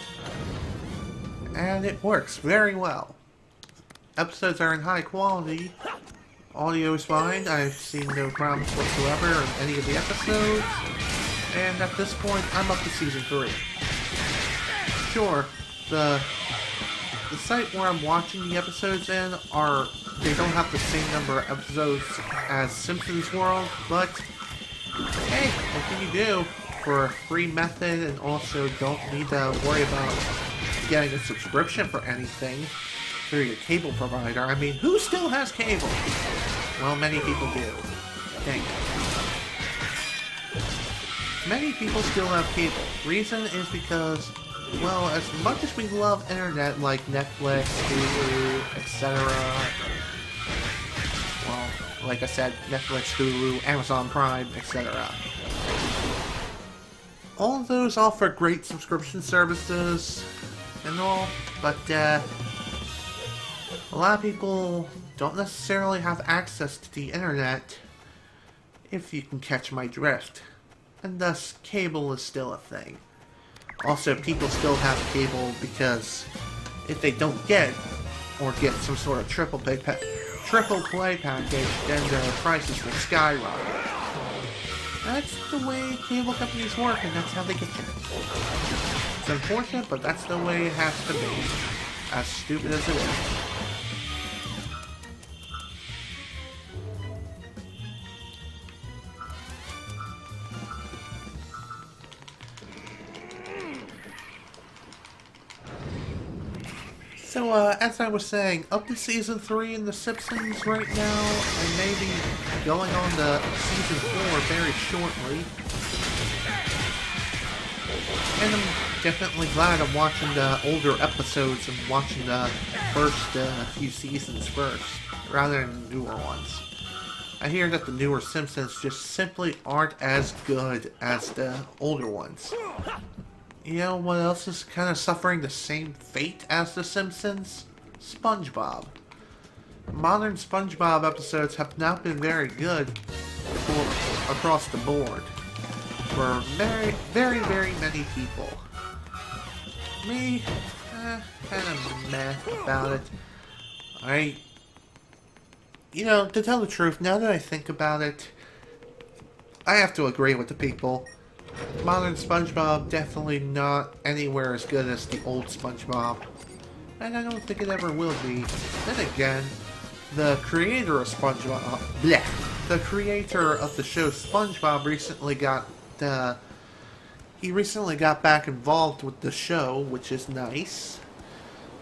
And it works very well. Episodes are in high quality, audio is fine, I've seen no problems whatsoever in any of the episodes. And at this point, I'm up to Season 3. Sure, the site where I'm watching the episodes in they don't have the same number of episodes as Simpsons World, but hey, what can you do for a free method and also don't need to worry about getting a subscription for anything through your cable provider? I mean, who still has cable? Well, many people do. Dang it. Many people still have cable. Reason is because, well, as much as we love internet like Netflix, Hulu, etc. Well, like I said, Netflix, Hulu, Amazon Prime, etc. All of those offer great subscription services and all, but a lot of people don't necessarily have access to the internet, if you can catch my drift. And thus, cable is still a thing. Also, people still have cable because if they don't get some sort of triple play package, then their prices will skyrocket. That's the way cable companies work, and that's how they get you. It's unfortunate, but that's the way it has to be. As stupid as it is. So, as I was saying, up to Season 3 in The Simpsons right now, and maybe going on to Season 4 very shortly. And I'm definitely glad I'm watching the older episodes and watching the first few seasons first, rather than the newer ones. I hear that the newer Simpsons just simply aren't as good as the older ones. You know what else is kind of suffering the same fate as The Simpsons? SpongeBob. Modern SpongeBob episodes have not been very good across the board for very, very, very many people. Me, kind of meh about it. You know, to tell the truth, now that I think about it, I have to agree with the people. Modern SpongeBob definitely not anywhere as good as the old SpongeBob. And I don't think it ever will be. Then again, the creator of SpongeBob... the creator of the show SpongeBob recently got back involved with the show, which is nice.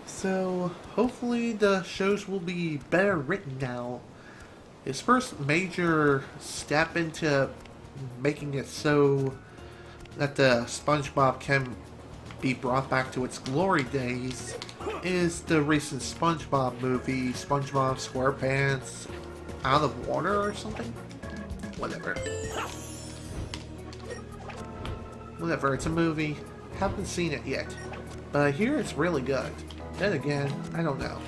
So, hopefully the shows will be better written now. His first major step into making it so that the SpongeBob can be brought back to its glory days is the recent SpongeBob movie, SpongeBob SquarePants Out of Water or something? Whatever, it's a movie. Haven't seen it yet, but I hear it's really good. Then again, I don't know.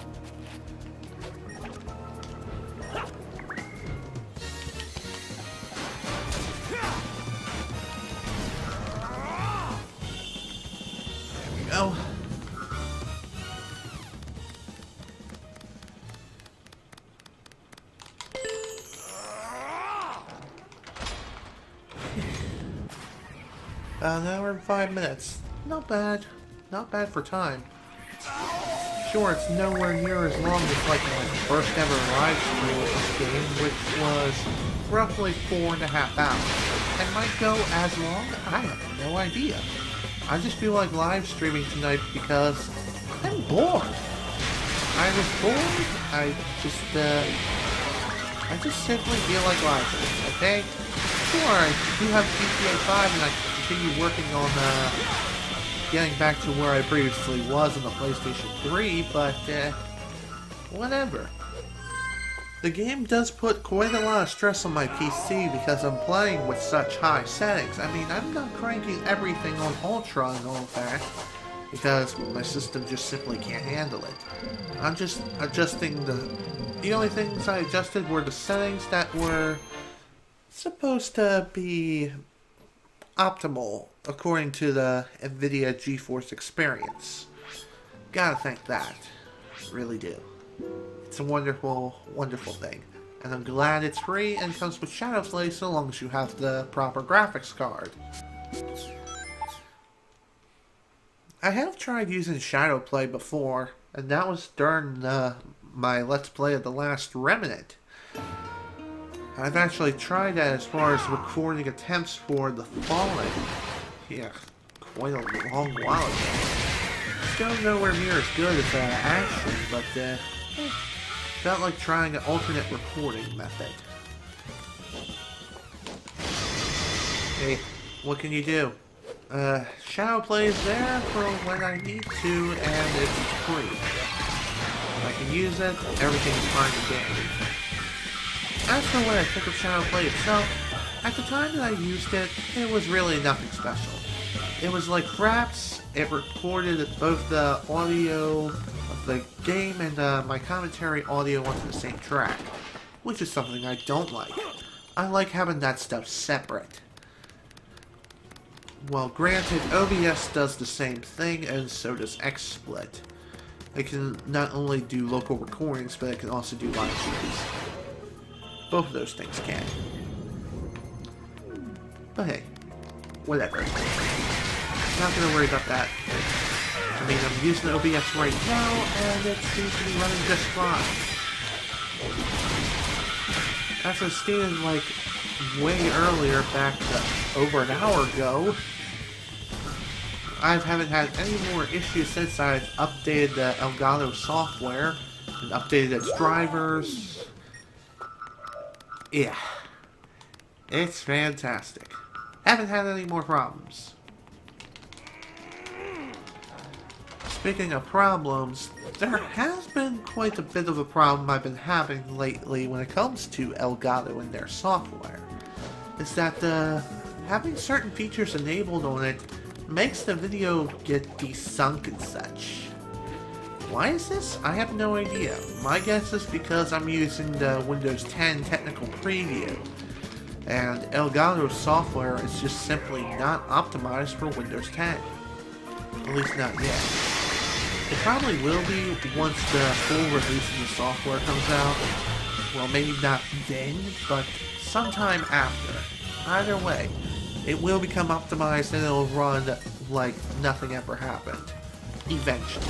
Oh. About an hour and 5 minutes. Not bad. Not bad for time. Sure, it's nowhere near as long as like my first ever live stream of this game, which was roughly 4.5 hours. And might go as long? I have no idea. I just feel like live streaming tonight because I'm bored. I was bored. I just simply feel like live streaming, okay? Sure, I do have GTA 5 and I continue working on getting back to where I previously was on the PlayStation 3, but whatever. The game does put quite a lot of stress on my PC because I'm playing with such high settings. I mean, I'm not cranking everything on Ultra and all that, because my system just simply can't handle it. I'm just adjusting the only things I adjusted were the settings that were supposed to be optimal according to the NVIDIA GeForce experience. Gotta thank that. Really do. It's a wonderful, wonderful thing. And I'm glad it's free and comes with Shadowplay so long as you have the proper graphics card. I have tried using Shadowplay before, and that was during my Let's Play of The Last Remnant. I've actually tried that as far as recording attempts for The Fallen. Yeah, quite a long while ago. Still nowhere near as good as Ashen, but felt like trying an alternate recording method. Hey, what can you do? Shadowplay is there for when I need to, and it's free. I can use it, everything's fine and dandy. As for what I think of Shadowplay itself, at the time that I used it, it was really nothing special. It was like Fraps. It recorded both the audio of the game and my commentary audio onto the same track, which is something I don't like. I like having that stuff separate. Well, granted, OBS does the same thing, and so does XSplit. It can not only do local recordings, but it can also do live streams. Both of those things can. But hey, whatever. Not gonna worry about that. I mean, I'm using OBS right now, and it seems to be running just fine. As I stated, like, way earlier, back over an hour ago, I haven't had any more issues since I've updated the Elgato software and updated its drivers. Yeah, it's fantastic. Haven't had any more problems. Speaking of problems, there has been quite a bit of a problem I've been having lately when it comes to Elgato and their software. Is that having certain features enabled on it makes the video get desync and such. Why is this? I have no idea. My guess is because I'm using the Windows 10 technical preview, and Elgato's software is just simply not optimized for Windows 10. At least not yet. It probably will be once the full release of the software comes out. Well, maybe not then, but sometime after. Either way, it will become optimized and it'll run like nothing ever happened. Eventually.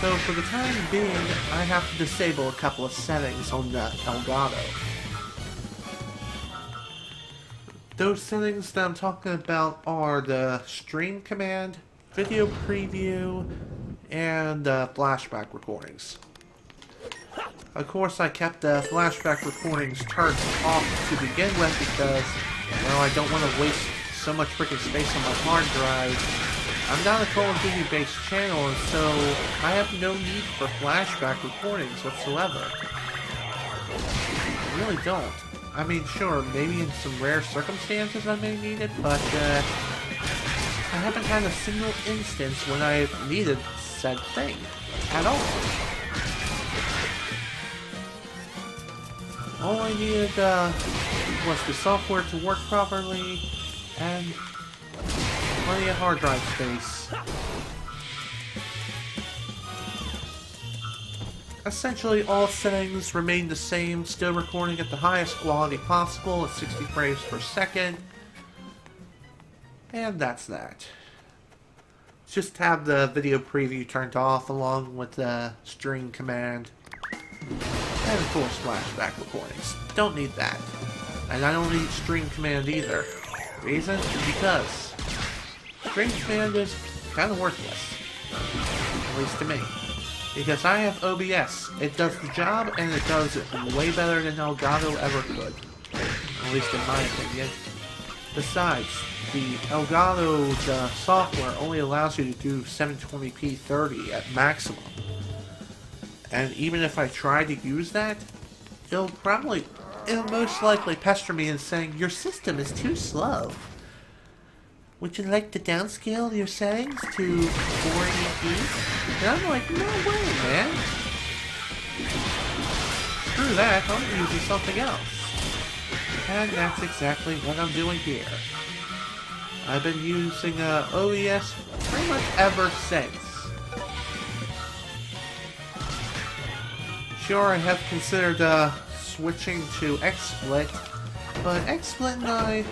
So for the time being, I have to disable a couple of settings on the Elgato. Those settings that I'm talking about are the stream command, video preview, and flashback recordings. Of course, I kept the flashback recordings turned off to begin with because, well, I don't want to waste so much freaking space on my hard drive. I'm not a Call of Duty based channel, and so I have no need for flashback recordings whatsoever. I really don't. I mean, sure, maybe in some rare circumstances I may need it, but I haven't had a single instance when I've needed said thing at all. All I needed was the software to work properly and plenty of hard drive space. Essentially, all settings remain the same, still recording at the highest quality possible at 60 frames per second. And that's that. Just have the video preview turned off along with the stream command. And of course, flashback recordings. Don't need that. And I don't need stream command either. Reason? Because stream command is kind of worthless. At least to me. Because I have OBS. It does the job, and it does it way better than Elgato ever could. At least in my opinion. Besides, the Elgato's software only allows you to do 720p 30 at maximum. And even if I try to use that, it'll most likely pester me in saying, your system is too slow. Would you like to downscale your settings to 480p? And I'm like, no way, man. Screw that, I'm using something else. And that's exactly what I'm doing here. I've been using OBS pretty much ever since. Sure, I have considered switching to XSplit, but XSplit and I,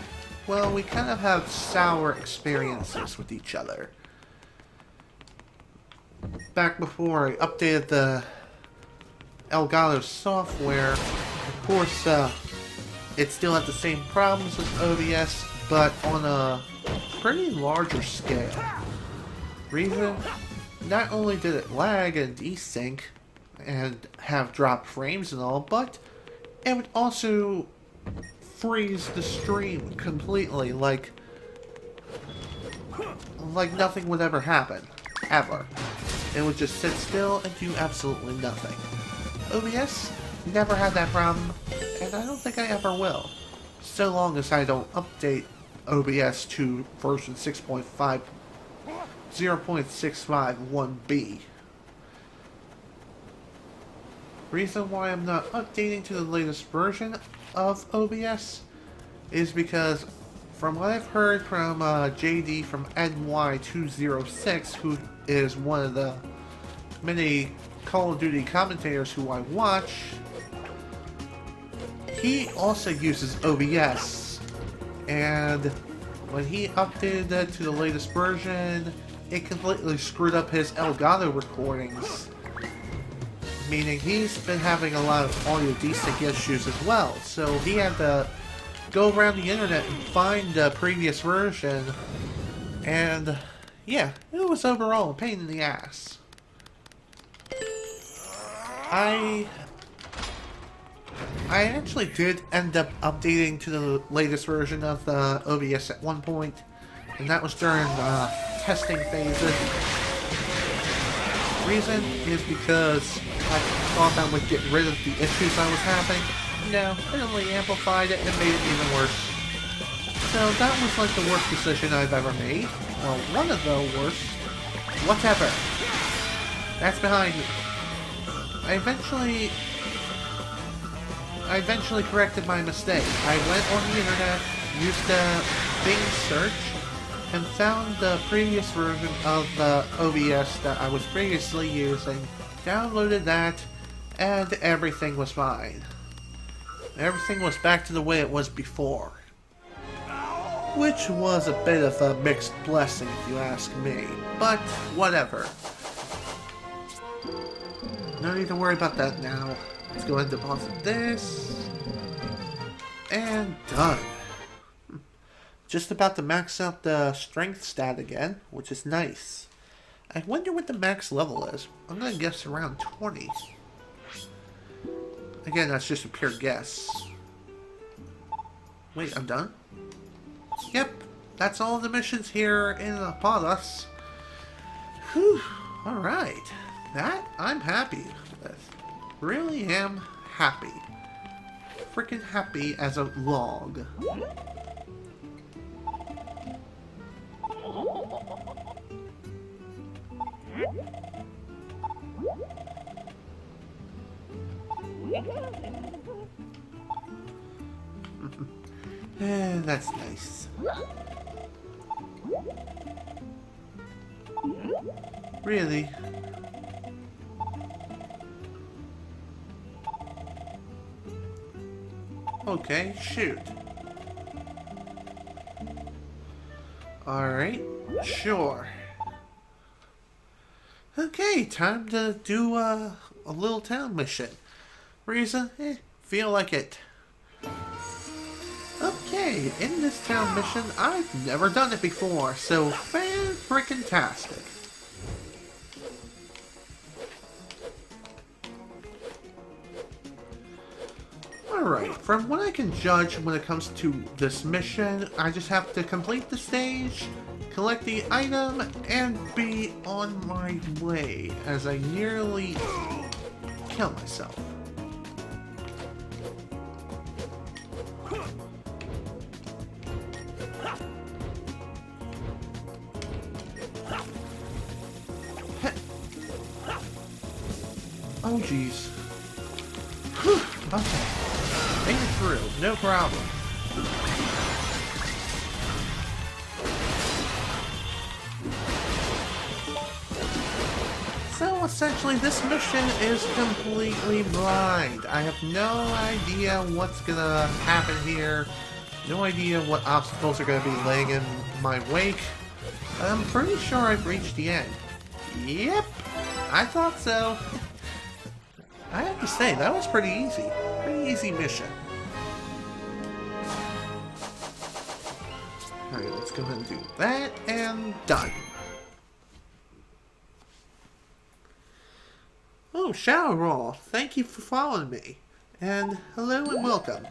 well, we kind of have sour experiences with each other. Back before I updated the Elgato software, of course, it still had the same problems with OBS, but on a pretty larger scale. Reason? Not only did it lag and desync, and have dropped frames and all, but it would also freeze the stream completely, like nothing would ever happen. Ever. It would just sit still and do absolutely nothing. OBS never had that problem, and I don't think I ever will. So long as I don't update OBS to version 6.5, 0.651b. Reason why I'm not updating to the latest version of OBS is because, from what I've heard from JD from NY206, who is one of the many Call of Duty commentators who I watch, he also uses OBS, and when he updated it to the latest version, it completely screwed up his Elgato recordings. Meaning he's been having a lot of audio desync issues as well, so he had to go around the internet and find the previous version and yeah, it was overall a pain in the ass. I actually did end up updating to the latest version of the OBS at one point, and that was during testing phases. Reason is because I thought that would get rid of the issues I was having. No, it only amplified it and made it even worse. So that was like the worst decision I've ever made. Well, one of the worst. Whatever. That's behind me. I eventually corrected my mistake. I went on the internet, used the Bing search, and found the previous version of the OBS that I was previously using, downloaded that, and everything was fine. Everything was back to the way it was before. Which was a bit of a mixed blessing if you ask me, but whatever. No need to worry about that now. Let's go ahead and deposit this. And done. Just about to max out the strength stat again, which is nice. I wonder what the max level is. I'm gonna guess around 20. Again, that's just a pure guess. Wait, I'm done? Yep, that's all the missions here in Apodos. Whew, alright. That I'm happy with. Really am happy. Freaking happy as a log. That's nice. Really? Okay, shoot. Alright, sure. Okay, time to do a little town mission. Reason? Feel like it. Okay, in this town mission, I've never done it before, so fan-freaking-tastic. Alright, from what I can judge when it comes to this mission, I just have to complete the stage, collect the item, and be on my way, as I nearly kill myself. Oh jeez. Okay. Made it through, no problem. So essentially this mission is completely blind. I have no idea what's gonna happen here. No idea what obstacles are gonna be laying in my wake. I'm pretty sure I've reached the end. Yep, I thought so. I have to say, that was pretty easy. Pretty easy mission. Alright, let's go ahead and do that, and done. Oh, Shadow Roll, thank you for following me. And hello and welcome.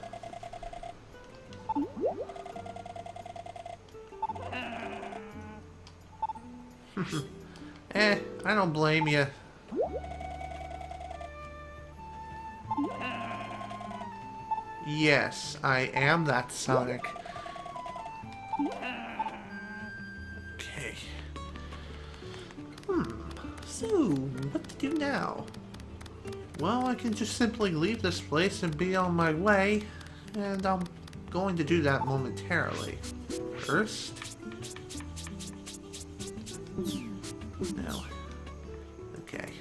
I don't blame you. Yes, I am that Sonic. Okay. So, what to do now? Well, I can just simply leave this place and be on my way, and I'm going to do that momentarily. First... No. Okay.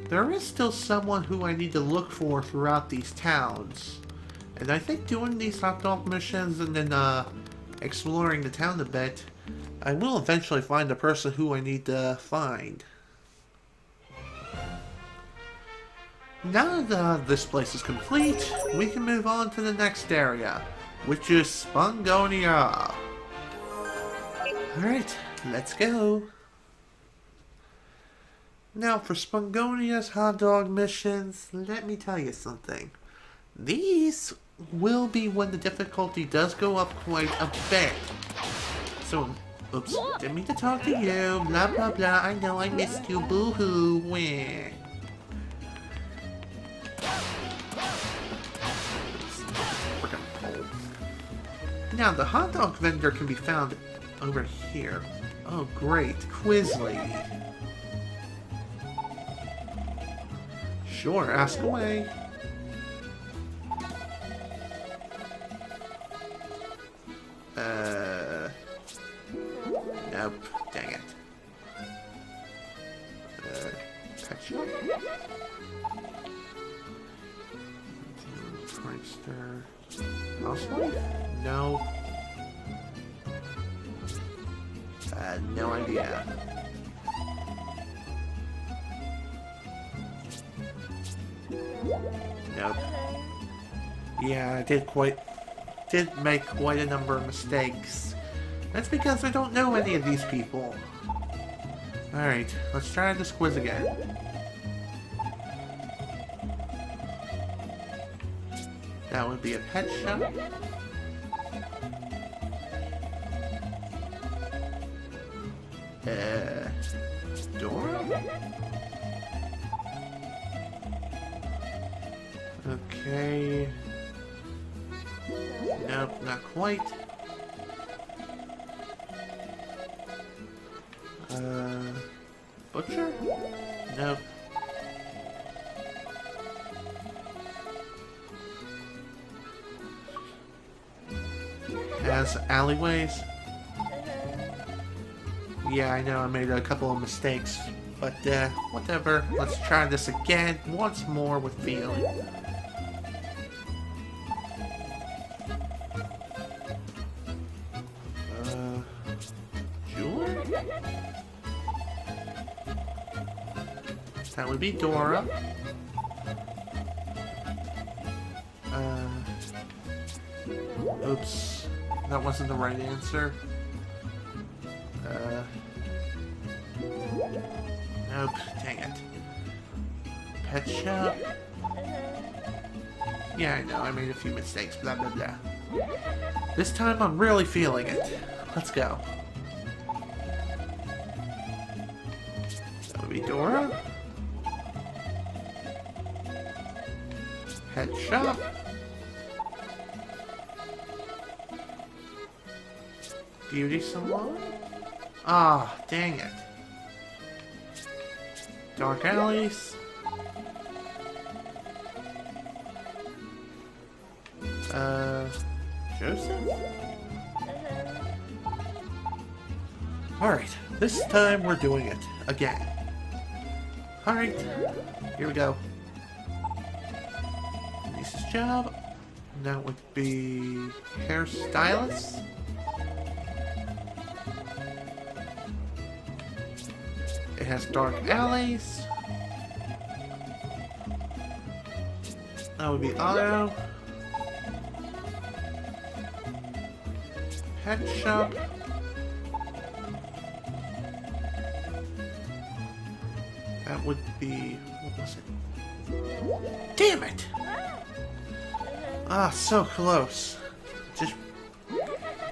There is still someone who I need to look for throughout these towns. And I think doing these hot dog missions and then exploring the town a bit, I will eventually find the person who I need to find. Now that this place is complete, we can move on to the next area, which is Spongonia. Alright, let's go. Now for Spongonia's hot dog missions, let me tell you something. These will be when the difficulty does go up quite a bit. So, oops, didn't mean to talk to you, blah blah blah, I know I missed you, boo-hoo, wah. Now, the hot dog vendor can be found over here. Oh, great. Quiz lady. Sure, ask away. Nope. Dang it. Pet shop? Prankster. Housewife? No. No idea. Nope. Yeah, I did make quite a number of mistakes. That's because I don't know any of these people. Alright, let's try this quiz again. That would be a pet shop. Door? Okay. Nope, not quite. Butcher? Nope. Has alleyways? Yeah, I know I made a couple of mistakes, but whatever. Let's try this again, once more with feeling. Jeweler? That would be Dora. Oops. That wasn't the right answer. Nope, dang it. Pet shop? Yeah, I know, I made a few mistakes, blah blah blah. This time I'm really feeling it. Let's go. That would be Dora. Pet shop. Beauty salon? Ah, dang it. Dark alleys. Joseph? Alright, this time we're doing it again. Alright, here we go. Lisa's job. That would be hairstylist. It has dark alleys. That would be auto. Pet shop. That would be... what was it? Damn it! Ah, so close. Just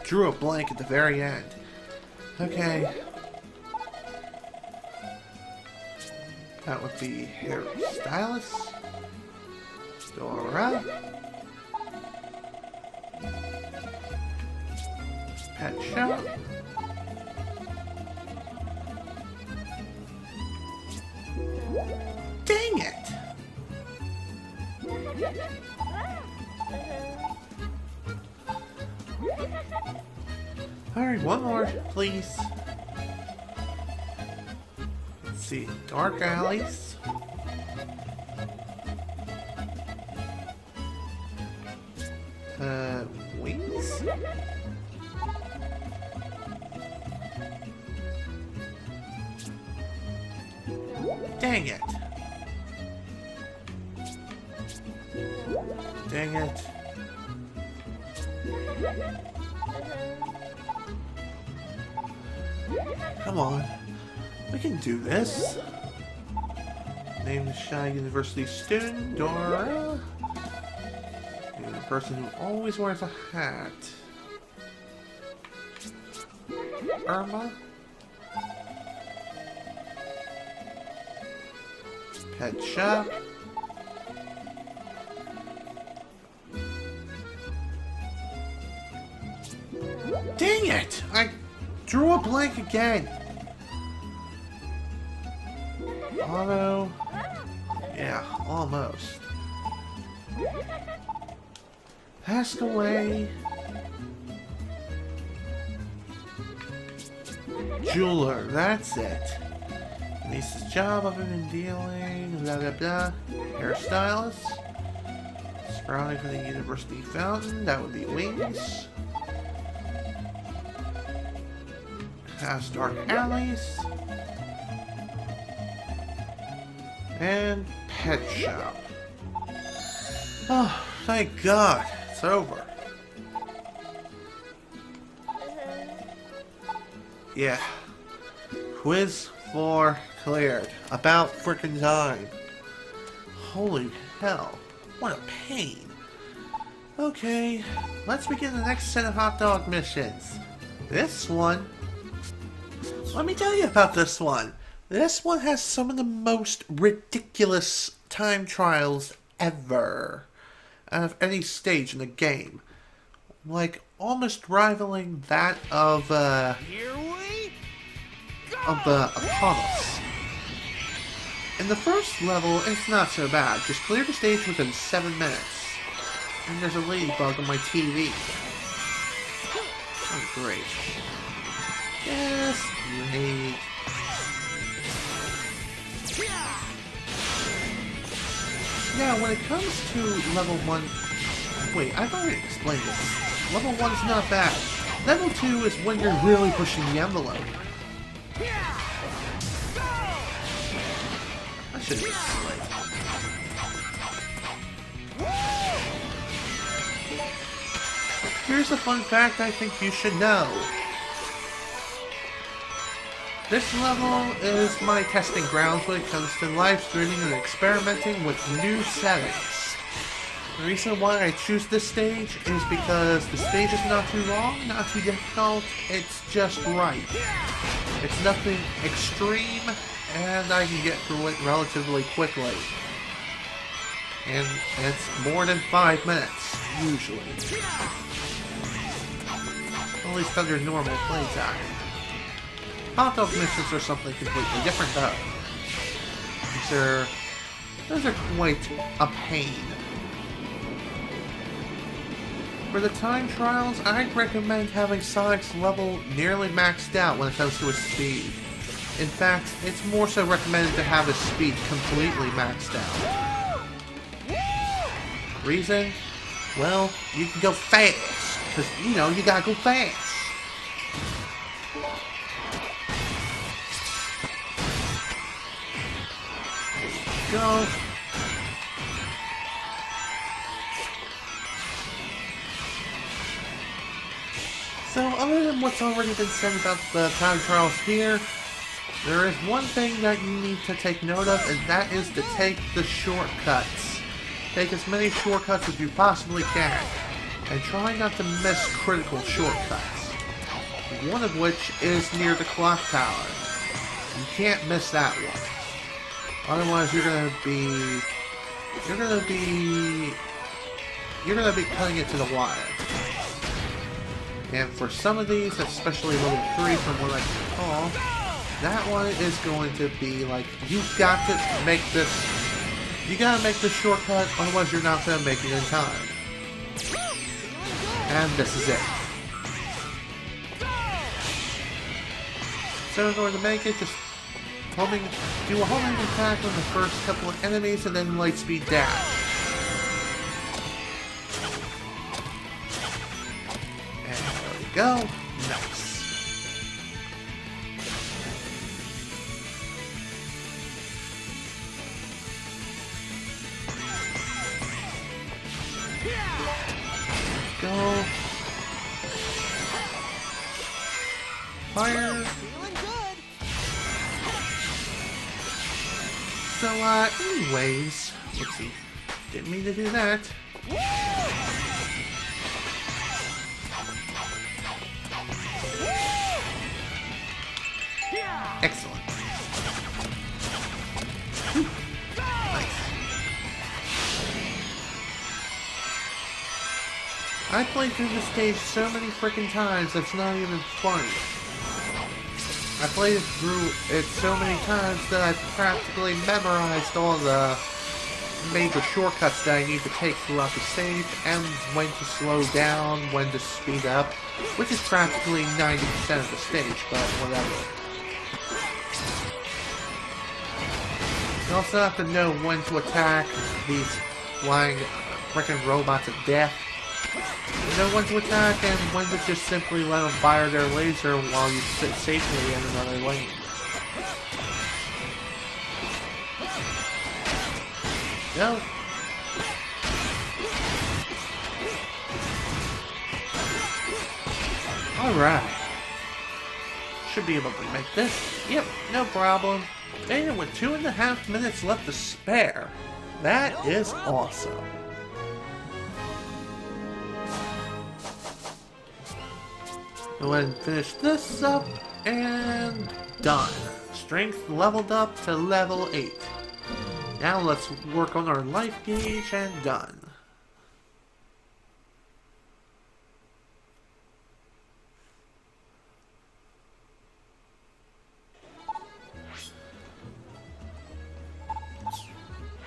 drew a blank at the very end. Okay. That would be hairstylist. Dora. Pet shop. Dang it! Alright, one more, please. Let's see. Dark alleys. Wings? Dang it. Dang it. Come on. We can do this. Name the Shy University student, Dora. Name the person who always wears a hat. Irma. Pet shop. Dang it! I drew a blank again. Auto. Yeah, almost. Ask away. Jeweler, that's it. Lisa's job, other than dealing, blah blah blah. Hairstylist. Sprouting for the university fountain, that would be Wings. Has dark alleys. And pet shop. Oh, thank God, it's over. Yeah. Quiz 4 cleared. About frickin' time. Holy hell. What a pain. Okay, let's begin the next set of hot dog missions. This one... Let me tell you about this one. This one has some of the most ridiculous time trials ever. Out of any stage in the game. Like, almost rivaling that of, Here we go! of the Apollos. In the first level, it's not so bad. Just clear the stage within 7 minutes. And there's a ladybug on my TV. Oh, great. Yes, great. Now, when it comes to level 1... Wait, I've already explained this. Level 1's not bad. Level 2 is when you're really pushing the envelope. I should have slipped. Here's a fun fact I think you should know. This level is my testing grounds when it comes to live streaming and experimenting with new settings. The reason why I choose this stage is because the stage is not too long, not too difficult, it's just right. It's nothing extreme, and I can get through it relatively quickly. And it's more than 5 minutes, usually. At least under normal playtime. Hot dog missions are something completely different though. Those are quite a pain. For the time trials, I'd recommend having Sonic's level nearly maxed out when it comes to his speed. In fact, it's more so recommended to have his speed completely maxed out. Reason? Well, you can go fast. Because, you know, you gotta go fast. Go. So, other than what's already been said about the time trials here, there is one thing that you need to take note of, and that is to take the shortcuts. Take as many shortcuts as you possibly can, and try not to miss critical shortcuts. One of which is near the clock tower. You can't miss that one. Otherwise, you're gonna be cutting it to the wire. And for some of these, especially level 3 from what I can recall, that one is going to be like, you've got to make this, you gotta make this shortcut, otherwise you're not gonna make it in time. And this is it. So in order to make it, just do a homing attack on the first couple of enemies and then lightspeed dash. And there we go. Nice. Go. Fire. Feeling good. So, anyways, let's see. Didn't mean to do that. Excellent. Whew. Nice. I played through this stage so many freaking times, it's not even funny. I played through it so many times that I practically memorized all the major shortcuts that I need to take throughout the stage, and when to slow down, when to speed up, which is practically 90% of the stage, but whatever. You also have to know when to attack these flying frickin' robots of death. You know when to attack and when to just simply let them fire their laser while you sit safely in another lane. No. Alright. Should be able to make this. Yep, no problem. And with 2.5 minutes left to spare. That is awesome. Go ahead and finish this up, and done. Strength leveled up to level 8. Now let's work on our life gauge, and done.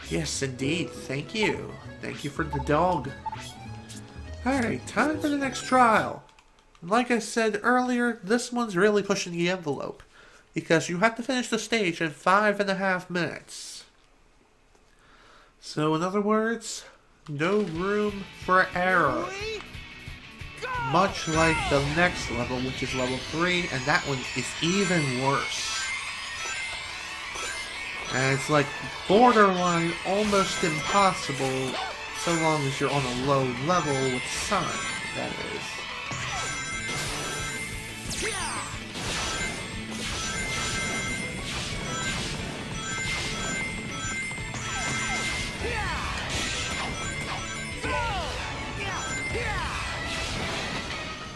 Yes, indeed. Thank you. Thank you for the dog. Alright, time for the next trial. Like I said earlier, this one's really pushing the envelope, because you have to finish the stage in 5.5 minutes. So in other words, no room for error. Much like the next level, which is level 3, and that one is even worse. And it's like borderline almost impossible, so long as you're on a low level with sun, that is.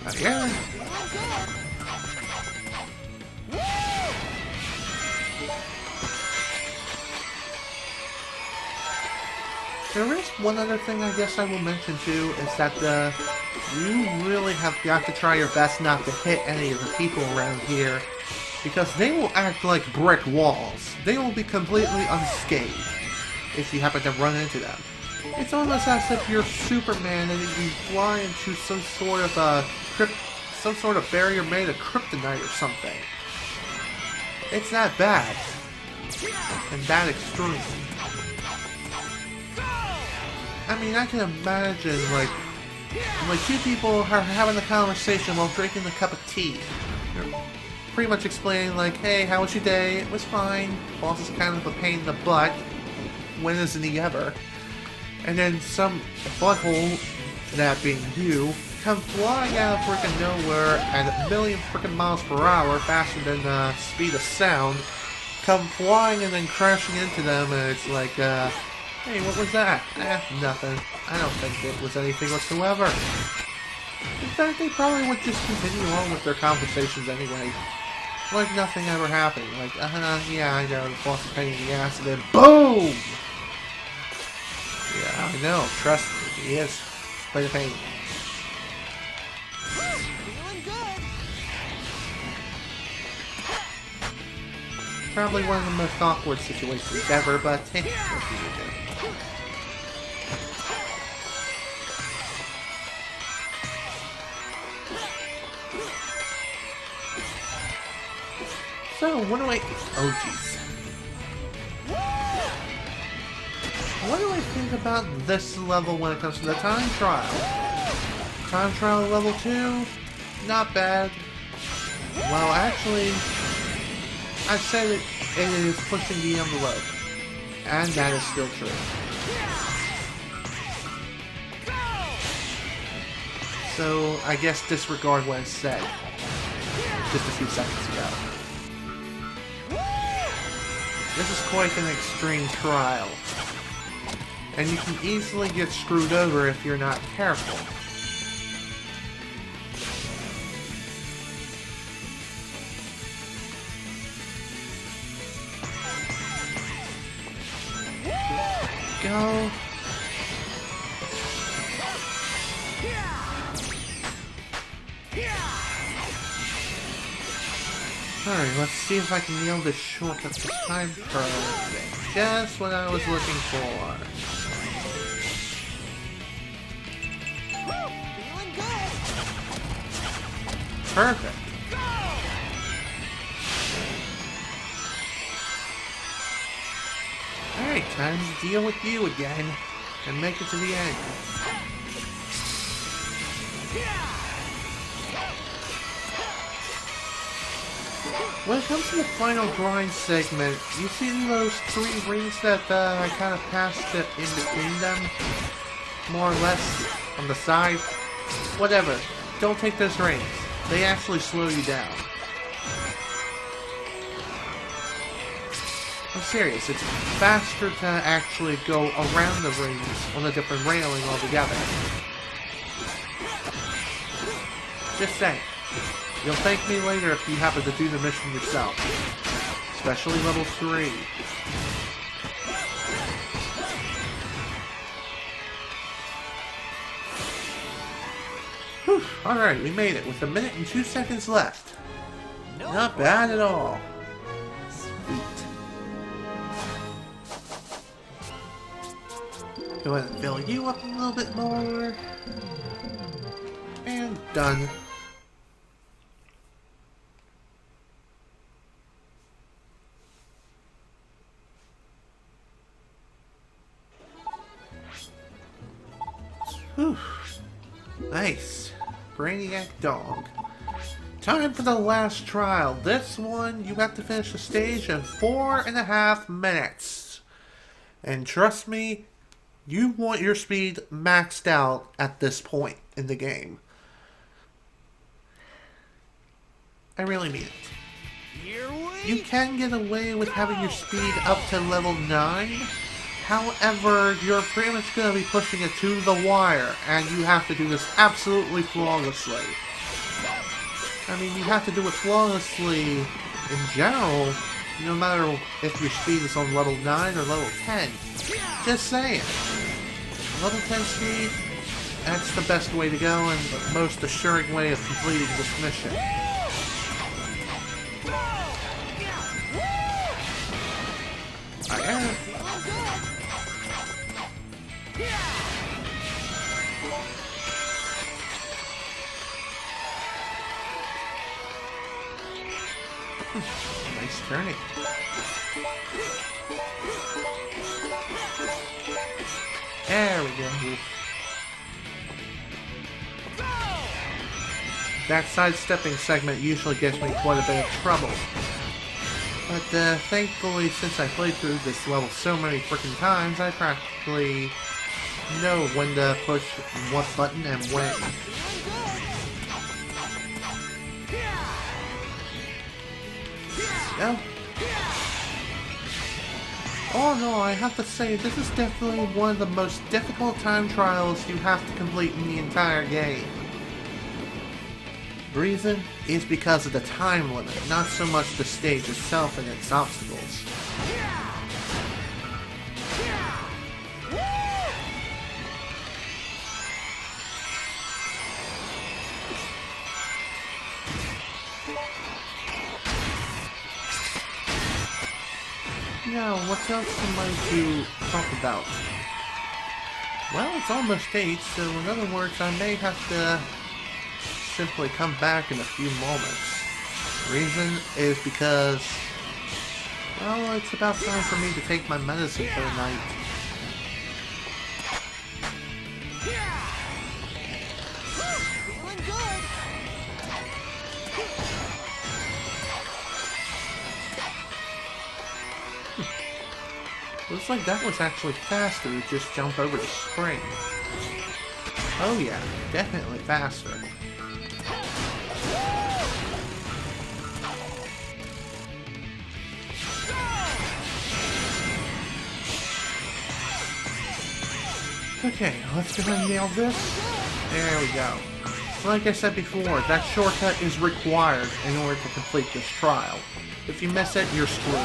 Again. There is one other thing I guess I will mention too, is that you really have got to try your best not to hit any of the people around here, because they will act like brick walls. They will be completely unscathed if you happen to run into them. It's almost as if you're Superman and you fly into some sort of barrier made of kryptonite or something. It's that bad. And that extreme. I mean, I can imagine, like two people are having a conversation while drinking a cup of tea. They're pretty much explaining, like, hey, how was your day? It was fine. Boss is kind of a pain in the butt. When isn't he ever? And then some butthole, that being you, come flying out of frickin' nowhere at 1,000,000 frickin' miles per hour, faster than the speed of sound, come flying and then crashing into them, and it's like, hey, what was that? Nothing. I don't think it was anything whatsoever. In fact, they probably would just continue on with their conversations anyway. Like nothing ever happened. Like, yeah, I know, the boss is pain in the ass, and then BOOM! Yeah, I know, trust me, he is quite a pain. Feeling good. Probably one of the most awkward situations ever, but hey, what do you do? So, what do I... Oh, jeez. What do I think about this level when it comes to the time trial? Time trial level 2? Not bad. Well, actually, I'd say that it is pushing the envelope. And that is still true. So, I guess disregard what I said just a few seconds ago. This is quite an extreme trial. And you can easily get screwed over if you're not careful. Go. Alright, let's see if I can nail this shortcut this time. Perfect. Just what I was looking for. Perfect. Alright, time to deal with you again and make it to the end. When it comes to the final grind segment, you see those 3 rings that I kind of passed it in between them? More or less on the side? Whatever. Don't take those rings. They actually slow you down. I'm serious, it's faster to actually go around the rings on a different railing altogether. Just saying. You'll thank me later if you happen to do the mission yourself. Especially level 3. Whew, alright, we made it with 1 minute and 2 seconds left. Not bad at all. Sweet. Go ahead and fill you up a little bit more. And done. Whew. Nice. Brainiac Dog. Time for the last trial. This one, you have to finish the stage in 4.5 minutes. And trust me, you want your speed maxed out at this point in the game. I really mean it. You can get away with having your speed up to level 9. However, you're pretty much going to be pushing it to the wire, and you have to do this absolutely flawlessly. I mean, you have to do it flawlessly in general, no matter if your speed is on level 9 or level 10. Just saying. Level 10 speed, that's the best way to go and the most assuring way of completing this mission. I am. Nice turning. There we go. That sidestepping segment usually gets me quite a bit of trouble. But thankfully, since I played through this level so many freaking times, I practically know when to push what button and when. Yeah. Oh no, I have to say, this is definitely one of the most difficult time trials you have to complete in the entire game. The reason is because of the time limit, not so much the stage itself and its obstacles. Now, what else am I to talk about? Well, it's almost 8, so in other words, I may have to simply come back in a few moments. The reason is because, well, it's about time for me to take my medicine for the night. Looks like that was actually faster to just jump over the spring. Oh yeah, definitely faster. Okay, let's go ahead and nail this. There we go. Like I said before, that shortcut is required in order to complete this trial. If you miss it, you're screwed.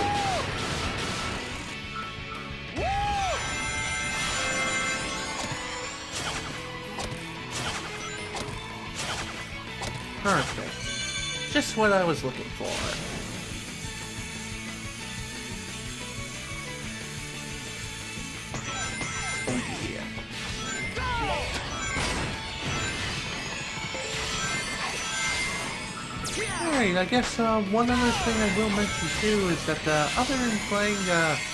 Perfect. Just what I was looking for. Oh yeah. Alright, I guess one other thing I will mention too is that other than playing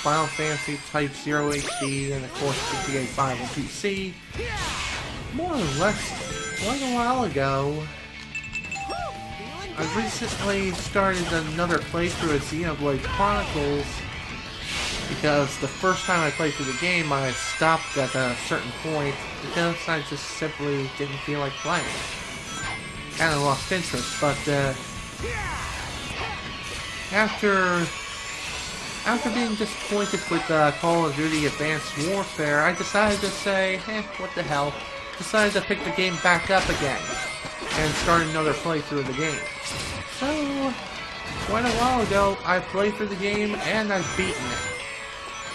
Final Fantasy Type 0 HD and of course GTA 5 on PC, more or less quite a while ago, I recently started another playthrough of Xenoblade Chronicles because the first time I played through the game I stopped at a certain point because I just simply didn't feel like playing. Kind of lost interest, but after being disappointed with Call of Duty Advanced Warfare, I decided to say, what the hell, decided to pick the game back up again and start another playthrough of the game. So, quite a while ago, I played through the game and I've beaten it.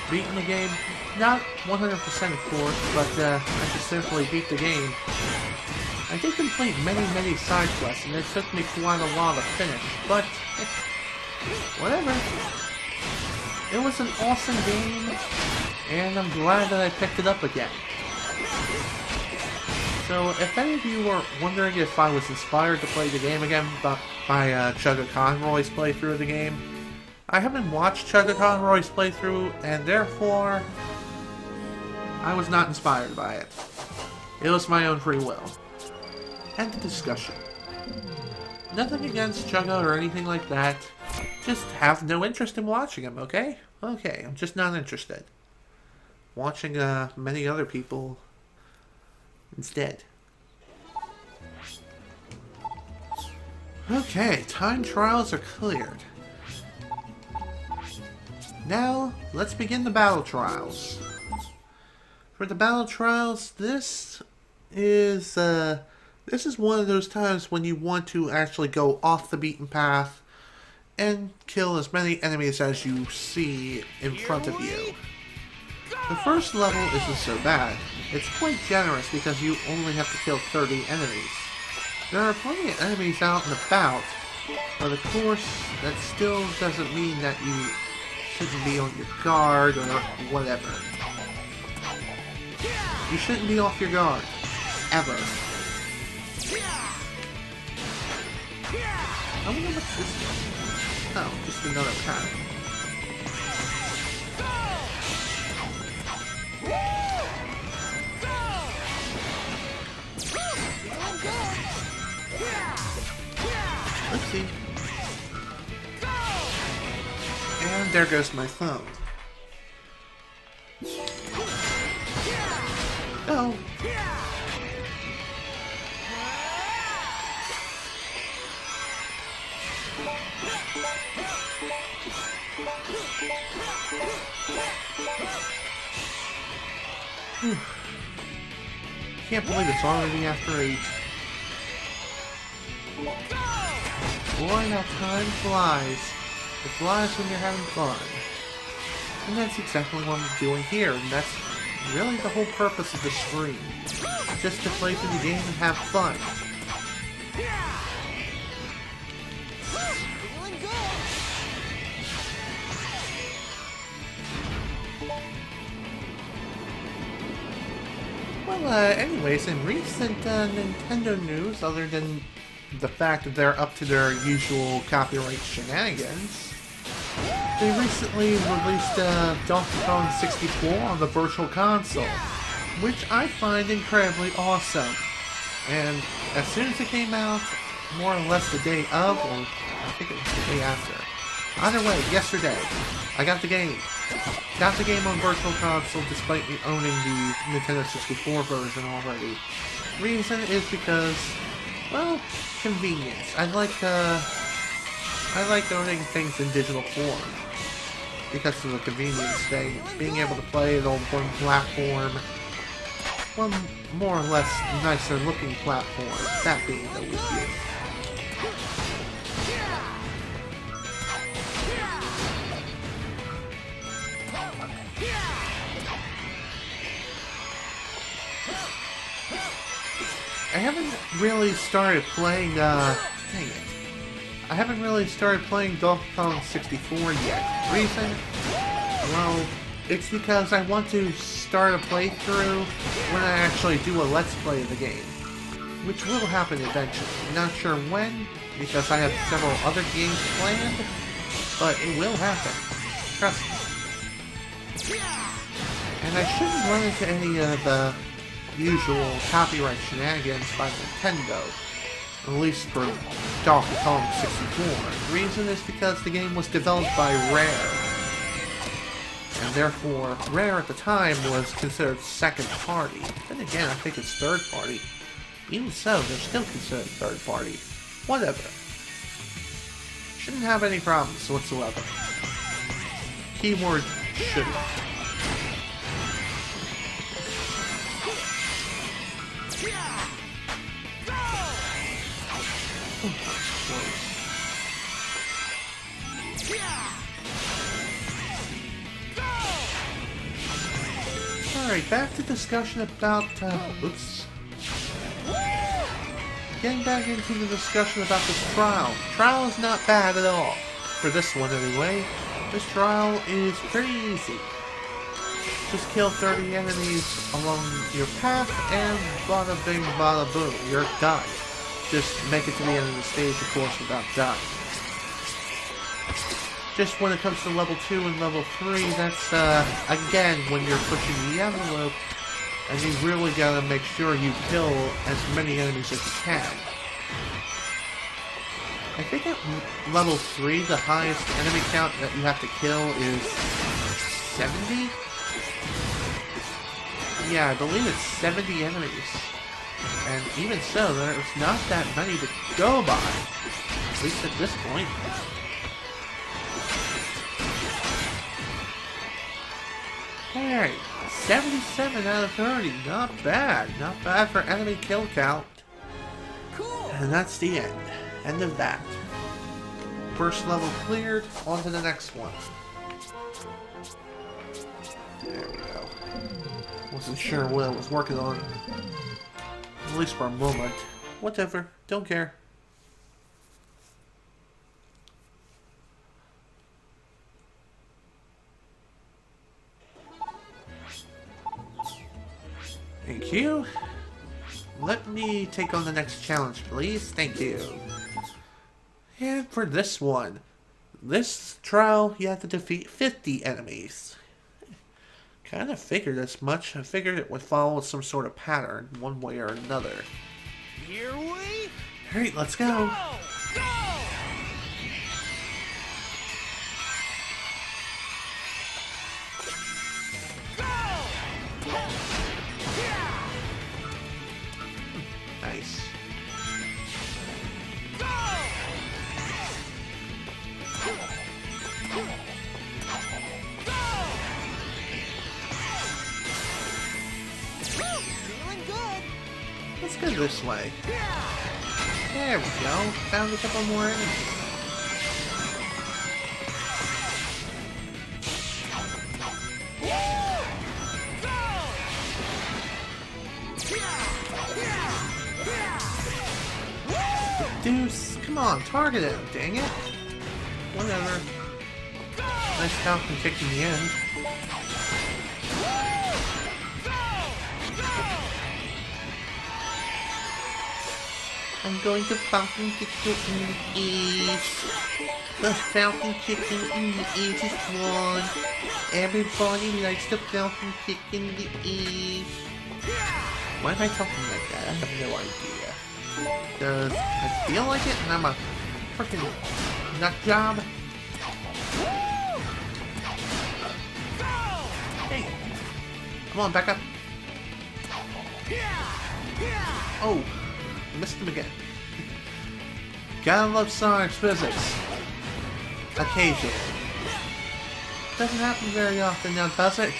Beaten the game, not 100% of course, but I just simply beat the game. I did complete many side quests, and it took me quite a while to finish, but whatever. It was an awesome game, and I'm glad that I picked it up again. So, if any of you were wondering if I was inspired to play the game again by Chugga Conroy's playthrough of the game, I haven't watched Chugga Conroy's playthrough, and therefore, I was not inspired by it. It was my own free will. End of discussion. Nothing against Chugga or anything like that. Just have no interest in watching him, okay? Okay, I'm just not interested. Watching many other people instead. Okay, time trials are cleared. Now, let's begin the battle trials. For the battle trials, this is one of those times when you want to actually go off the beaten path and kill as many enemies as you see in front of you. The first level isn't so bad. It's quite generous because you only have to kill 30 enemies. There are plenty of enemies out and about, but of course, that still doesn't mean that you shouldn't be on your guard or whatever. You shouldn't be off your guard. Ever. I wonder what's this one? Oh, just another path. Let's see. And there goes my phone. Oh. Can't believe it's already after 8. Boy, now time flies. It flies when you're having fun. And that's exactly what I'm doing here, and that's really the whole purpose of the stream. Just to play through the game and have fun. Well, anyways, in recent Nintendo news, other than the fact that they're up to their usual copyright shenanigans, they recently released Donkey Kong 64 on the Virtual Console, which I find incredibly awesome. And as soon as it came out, more or less the day of, or I think it was the day after, either way, yesterday, I got the game. Got the game on Virtual Console despite me owning the Nintendo 64 version already. Reason is because, well, convenience. I like owning things in digital form because of the convenience thing. Being able to play it on one platform one more or less nicer looking platform, that being the Wii U. I haven't really started playing, dang it. I haven't really started playing Donkey Kong 64 yet. Reason? Well, it's because I want to start a playthrough when I actually do a Let's Play of the game. Which will happen eventually. Not sure when, because I have several other games planned, but it will happen. Trust me. And I shouldn't run into any of the usual copyright shenanigans by Nintendo, at least for Donkey Kong 64. The reason is because the game was developed by Rare, and therefore Rare at the time was considered second party. Then again, I think it's third party. Even so, they're still considered third party. Whatever. Shouldn't have any problems whatsoever. Keyword shouldn't. Alright, back to discussion about, oops. Getting back into the discussion about this trial. Trial is not bad at all. For this one, anyway. This trial is pretty easy. Just kill 30 enemies along your path, and bada bing, bada boom, you're done. Just make it to the end of the stage, of course, without dying. Just when it comes to level 2 and level 3, that's, again, when you're pushing the envelope, and you really gotta make sure you kill as many enemies as you can. I think at level 3, the highest enemy count that you have to kill is 70? Yeah, I believe it's 70 enemies. And even so, there's not that many to go by. At least at this point. Alright, 77 out of 30. Not bad. Not bad for enemy kill count. Cool. And that's the end. End of that. First level cleared. On to the next one. There we go. Wasn't sure what I was working on. At least for a moment. Whatever. Don't care. Thank you. Let me take on the next challenge, please. Thank you. And for this one, this trial, you have to defeat 50 enemies. Kind of figured as much. I figured it would follow some sort of pattern, one way or another. Here we Alright, let's go. go! Nice. Feeling good. Let's go this way. There we go. Found a couple more enemies. Deuce, come on, target him, dang it. Whatever. Nice Falcon kick in the end. I'm going to Falcon kick you in the east. The Falcon kicking in the east is one. Everybody likes the Falcon kick in the east. Why am I talking like that? I have no idea. Does I feel like it and I'm a freaking nut job? Hey! Come on, back up. Oh! Missed him again. Gotta love Sonic's physics. Occasionally. Doesn't happen very often now, does it?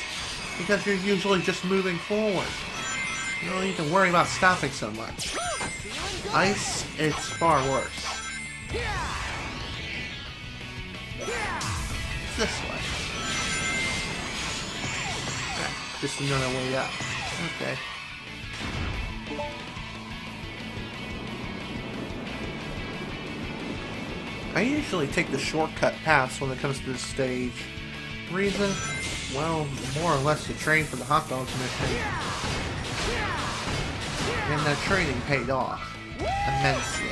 Because you're usually just moving forward. You don't need to worry about stopping so much. Ice, it's far worse. It's this way. Ah, just another way up. Okay. I usually take the shortcut paths when it comes to this stage. Reason? Well, more or less to train for the hot dogs mission. And that training paid off immensely.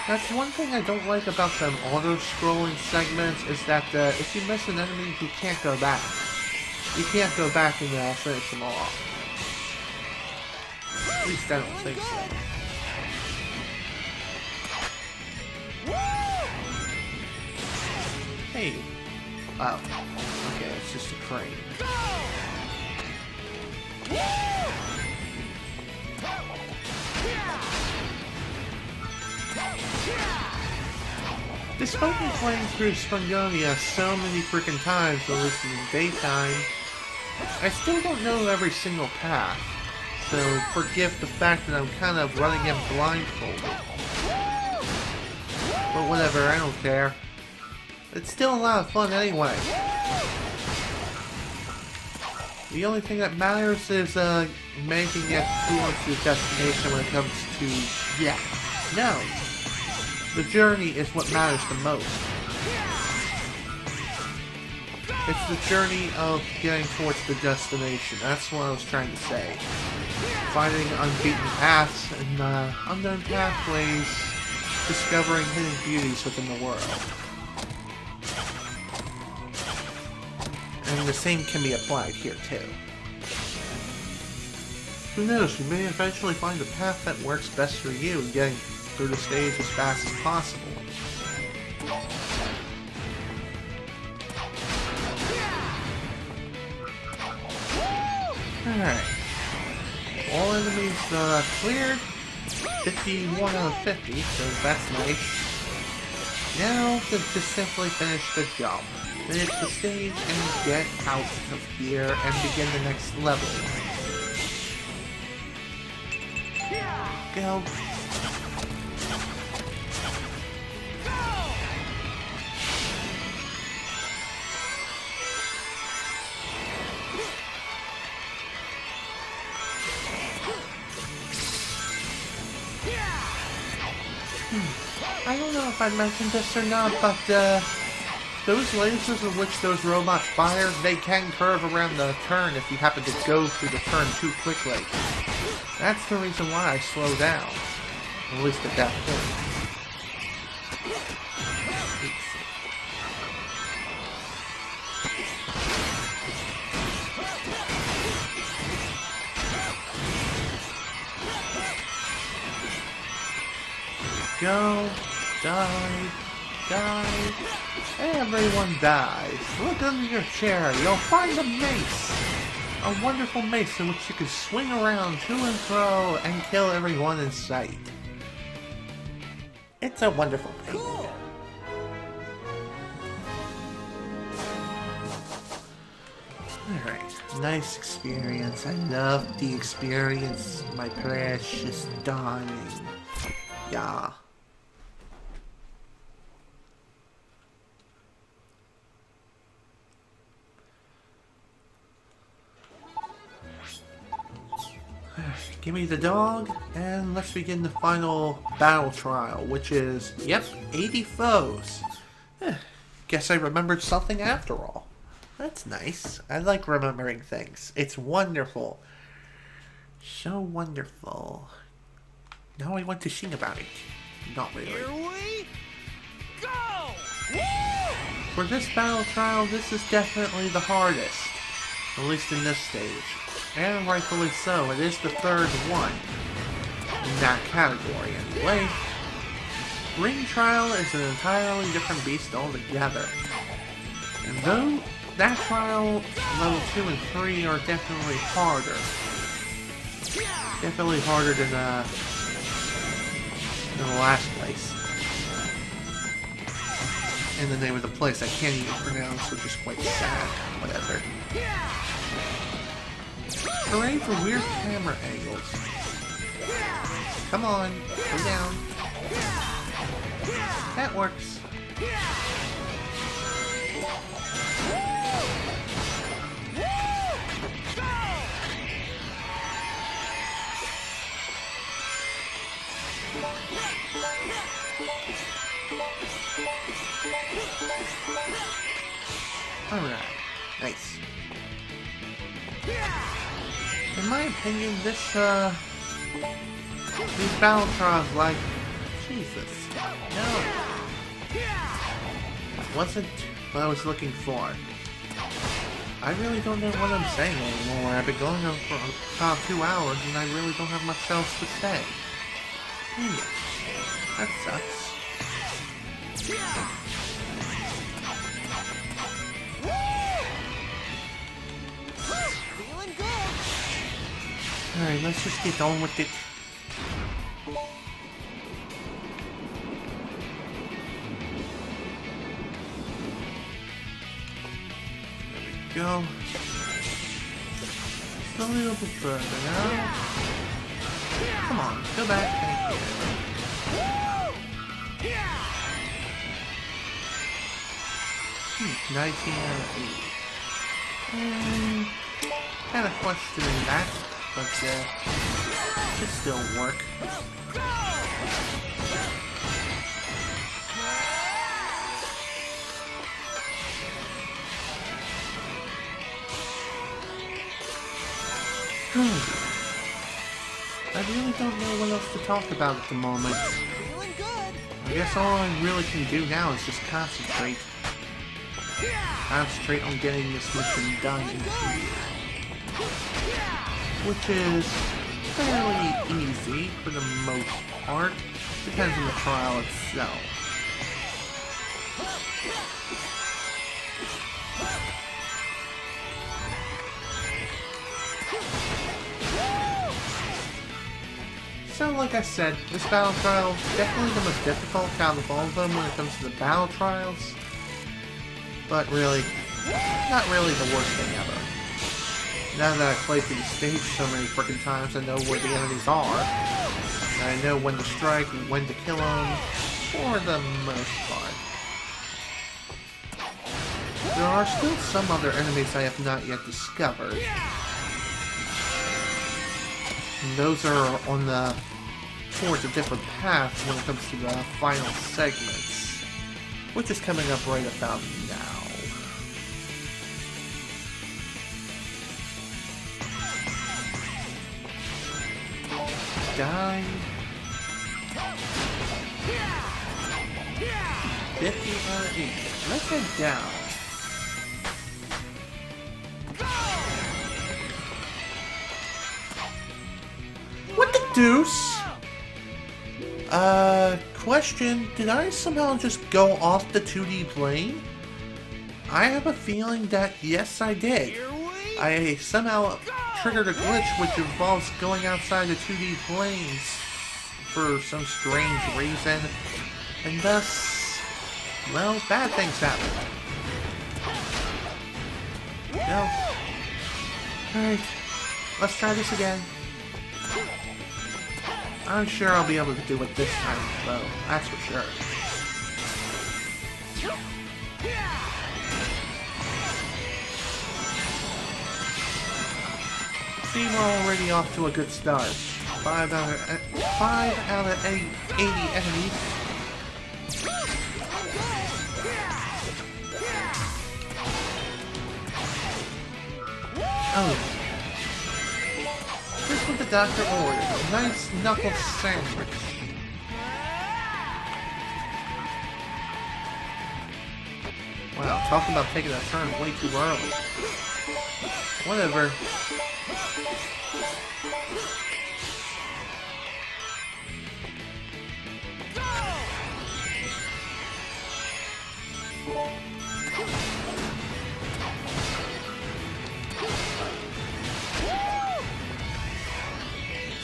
That's one thing I don't like about them auto-scrolling segments, is that if you miss an enemy, you can't go back. You can't go back and finish them off. At least I don't think so. Hey. Oh. Okay, it's just a crane. Despite me playing through Springonia so many freaking times, at least in the daytime, I still don't know every single path. So forgive the fact that I'm kind of running in blindfolded. But whatever, I don't care. It's still a lot of fun anyway. The only thing that matters is making it towards the destination when it comes to... yeah. No. The journey is what matters the most. It's the journey of getting towards the destination. That's what I was trying to say. Finding unbeaten paths and unknown pathways, discovering hidden beauties within the world. And the same can be applied here too. Who knows, you may eventually find a path that works best for you, getting through the stage as fast as possible. Alright. All enemies cleared. 51 out of 50, so that's nice. Now, to just simply finish the jump. Finish the stage and get out of here and begin the next level. Go. I don't know if I mentioned this or not, but those lasers in which those robots fire, they can curve around the turn if you happen to go through the turn too quickly. That's the reason why I slow down, at least at that point. Go, die, die. Everyone dies. Look under your chair. You'll find a mace. A wonderful mace in which you can swing around to and fro and kill everyone in sight. It's a wonderful thing. Cool. Alright, nice experience. I love the experience, my precious darling. Yeah. Give me the dog, and let's begin the final battle trial, which is, yep, 80 foes. Guess I remembered something after all. That's nice. I like remembering things. It's wonderful. So wonderful. Now I want to sing about it. Not really. Here we go! Woo! For this battle trial, this is definitely the hardest. At least in this stage. And rightfully so, it is the third one in that category anyway. Ring Trial is an entirely different beast altogether. And though that trial level 2 and 3 are definitely harder, Definitely harder than in the last place. And the name of the place I can't even pronounce, which is quite sad. Whatever. Hooray for weird camera angles. Come on, go down. That works. Alright, nice. In my opinion, these battle trials, like, Jesus, no. That wasn't what I was looking for. I really don't know what I'm saying anymore. I've been going on for about 2 hours and I really don't have much else to say. Dang it. That sucks. Feeling good. Alright, let's just get on with it. There we go. Just a little bit further now. Come on, go back. Thank you. 19 out of 80. Kind of questioning that, but it still work. I really don't know what else to talk about at the moment. Feeling good. I guess all I really can do now is just concentrate. Concentrate on getting this mission done in here. Which is fairly easy for the most part. Depends on the trial itself. So, like I said, this battle trial is definitely the most difficult out of all of them when it comes to the battle trials. But really, not really the worst thing ever. Now that I've played through the stage so many freaking times, I know where the enemies are. And I know when to strike, when to kill them, for the most part. There are still some other enemies I have not yet discovered. And those are on the towards a different path when it comes to the final segments, which is coming up right about now. Die. 50 out of 80. Let's head down. What the deuce? Question, did I somehow just go off the 2D plane? I have a feeling that yes, I did. I somehow triggered a glitch which involves going outside the 2D planes for some strange reason, and thus, well, bad things happen. No. Alright, let's try this again. I'm sure I'll be able to do it this time, though. That's for sure. See, we're already off to a good start. 5 out of 80 enemies. Oh. Here's what the doctor ordered. A nice knuckle sandwich. Wow, talk about taking a turn way too early. Whatever.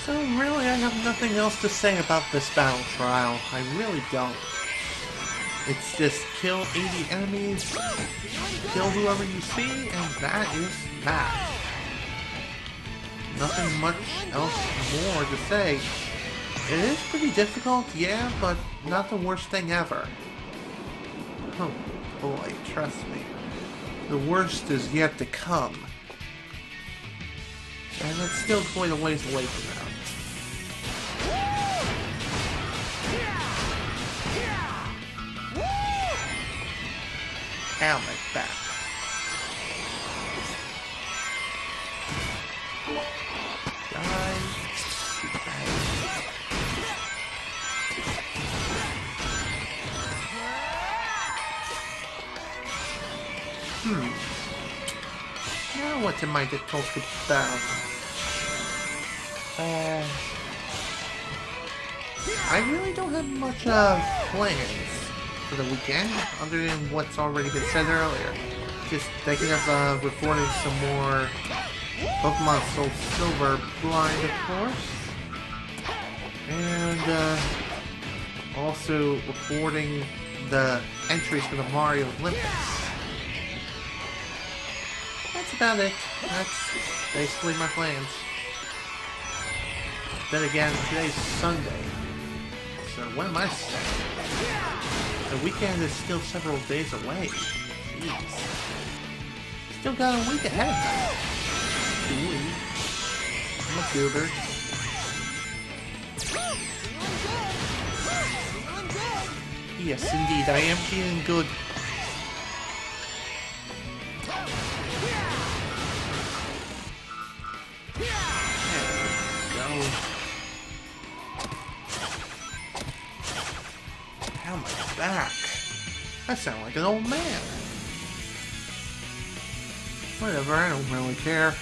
So really, I have nothing else to say about this battle trial. I really don't. It's just kill 80 enemies, kill whoever you see, and that is that. Nothing much else more to say. It is pretty difficult, yeah, but not the worst thing ever. Oh boy, trust me. The worst is yet to come. And it's still quite a ways away from now. Ow, my back. Die. Now what am I to talk about? I really don't have much plans for the weekend, other than what's already been said earlier. Just thinking of recording some more Pokemon Soul Silver blind, of course. And also recording the entries for the Mario Olympics. That's about it. That's basically my plans. Then again, today's Sunday. So what am I saying? The weekend is still several days away. Jeez. Still got a week ahead of me. I'm a goober. Yes, indeed, I am feeling good. Ow, my back. I sound like an old man. Whatever, I don't really care.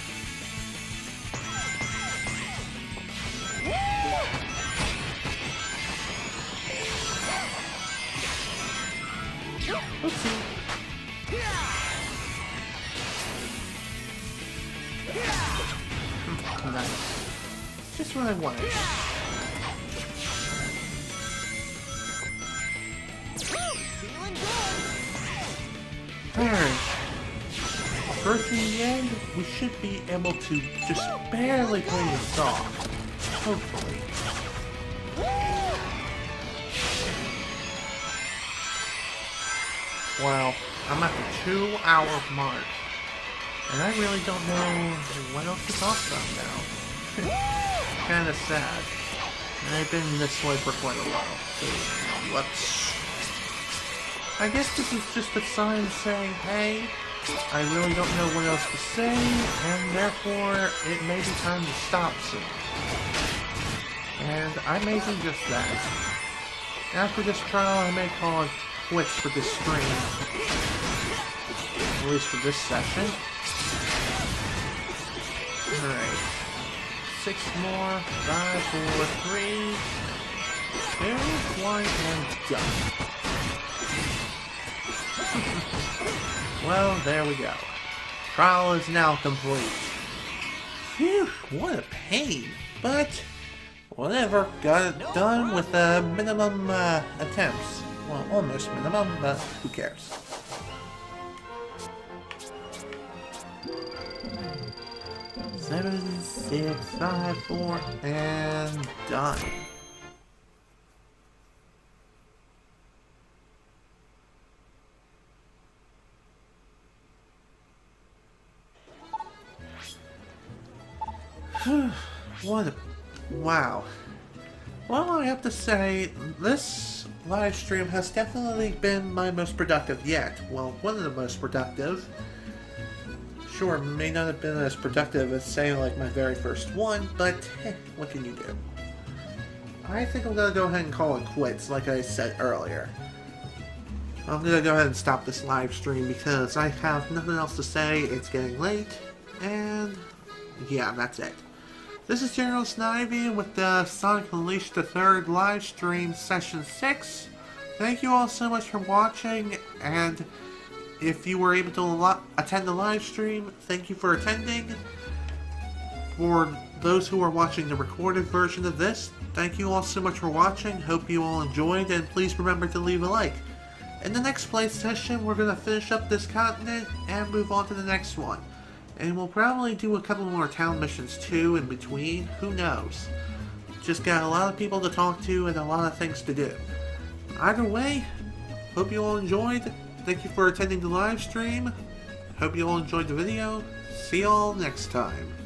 Oopsie. Nice. Just what I wanted. Alright. First in the end, we should be able to just barely play this off. Hopefully. Well, I'm at the 2-hour mark. And I really don't know what else to talk about now. Kinda sad. And I've been this way for quite a while. So, I guess this is just a sign saying, hey, I really don't know what else to say, and therefore it may be time to stop soon. And I may do just that. After this trial, I may call it quits for this stream. At least for this session. Alright. 6 more. 5, 4, 3, 2, 1, and done. Well, there we go. Trial is now complete. Phew, what a pain. But, whatever, got it done with minimum attempts. Well, almost minimum, but who cares? Seven, 6, 5, 4, and done. What a... wow. Well, I have to say, this live stream has definitely been my most productive yet. Well, one of the most productive. Sure, may not have been as productive as, say, like my very first one, but what can you do? I think I'm gonna go ahead and call it quits, like I said earlier. I'm gonna go ahead and stop this live stream because I have nothing else to say, it's getting late, and yeah, that's it. This is General Snivy with the Sonic Unleashed the 3rd live stream session 6. Thank you all so much for watching, and if you were able to attend the live stream, thank you for attending. For those who are watching the recorded version of this, thank you all so much for watching. Hope you all enjoyed, and please remember to leave a like. In the next play session, we're going to finish up this continent and move on to the next one. And we'll probably do a couple more town missions too in between, who knows. Just got a lot of people to talk to and a lot of things to do. Either way, hope you all enjoyed. Thank you for attending the live stream. Hope you all enjoyed the video. See you all next time.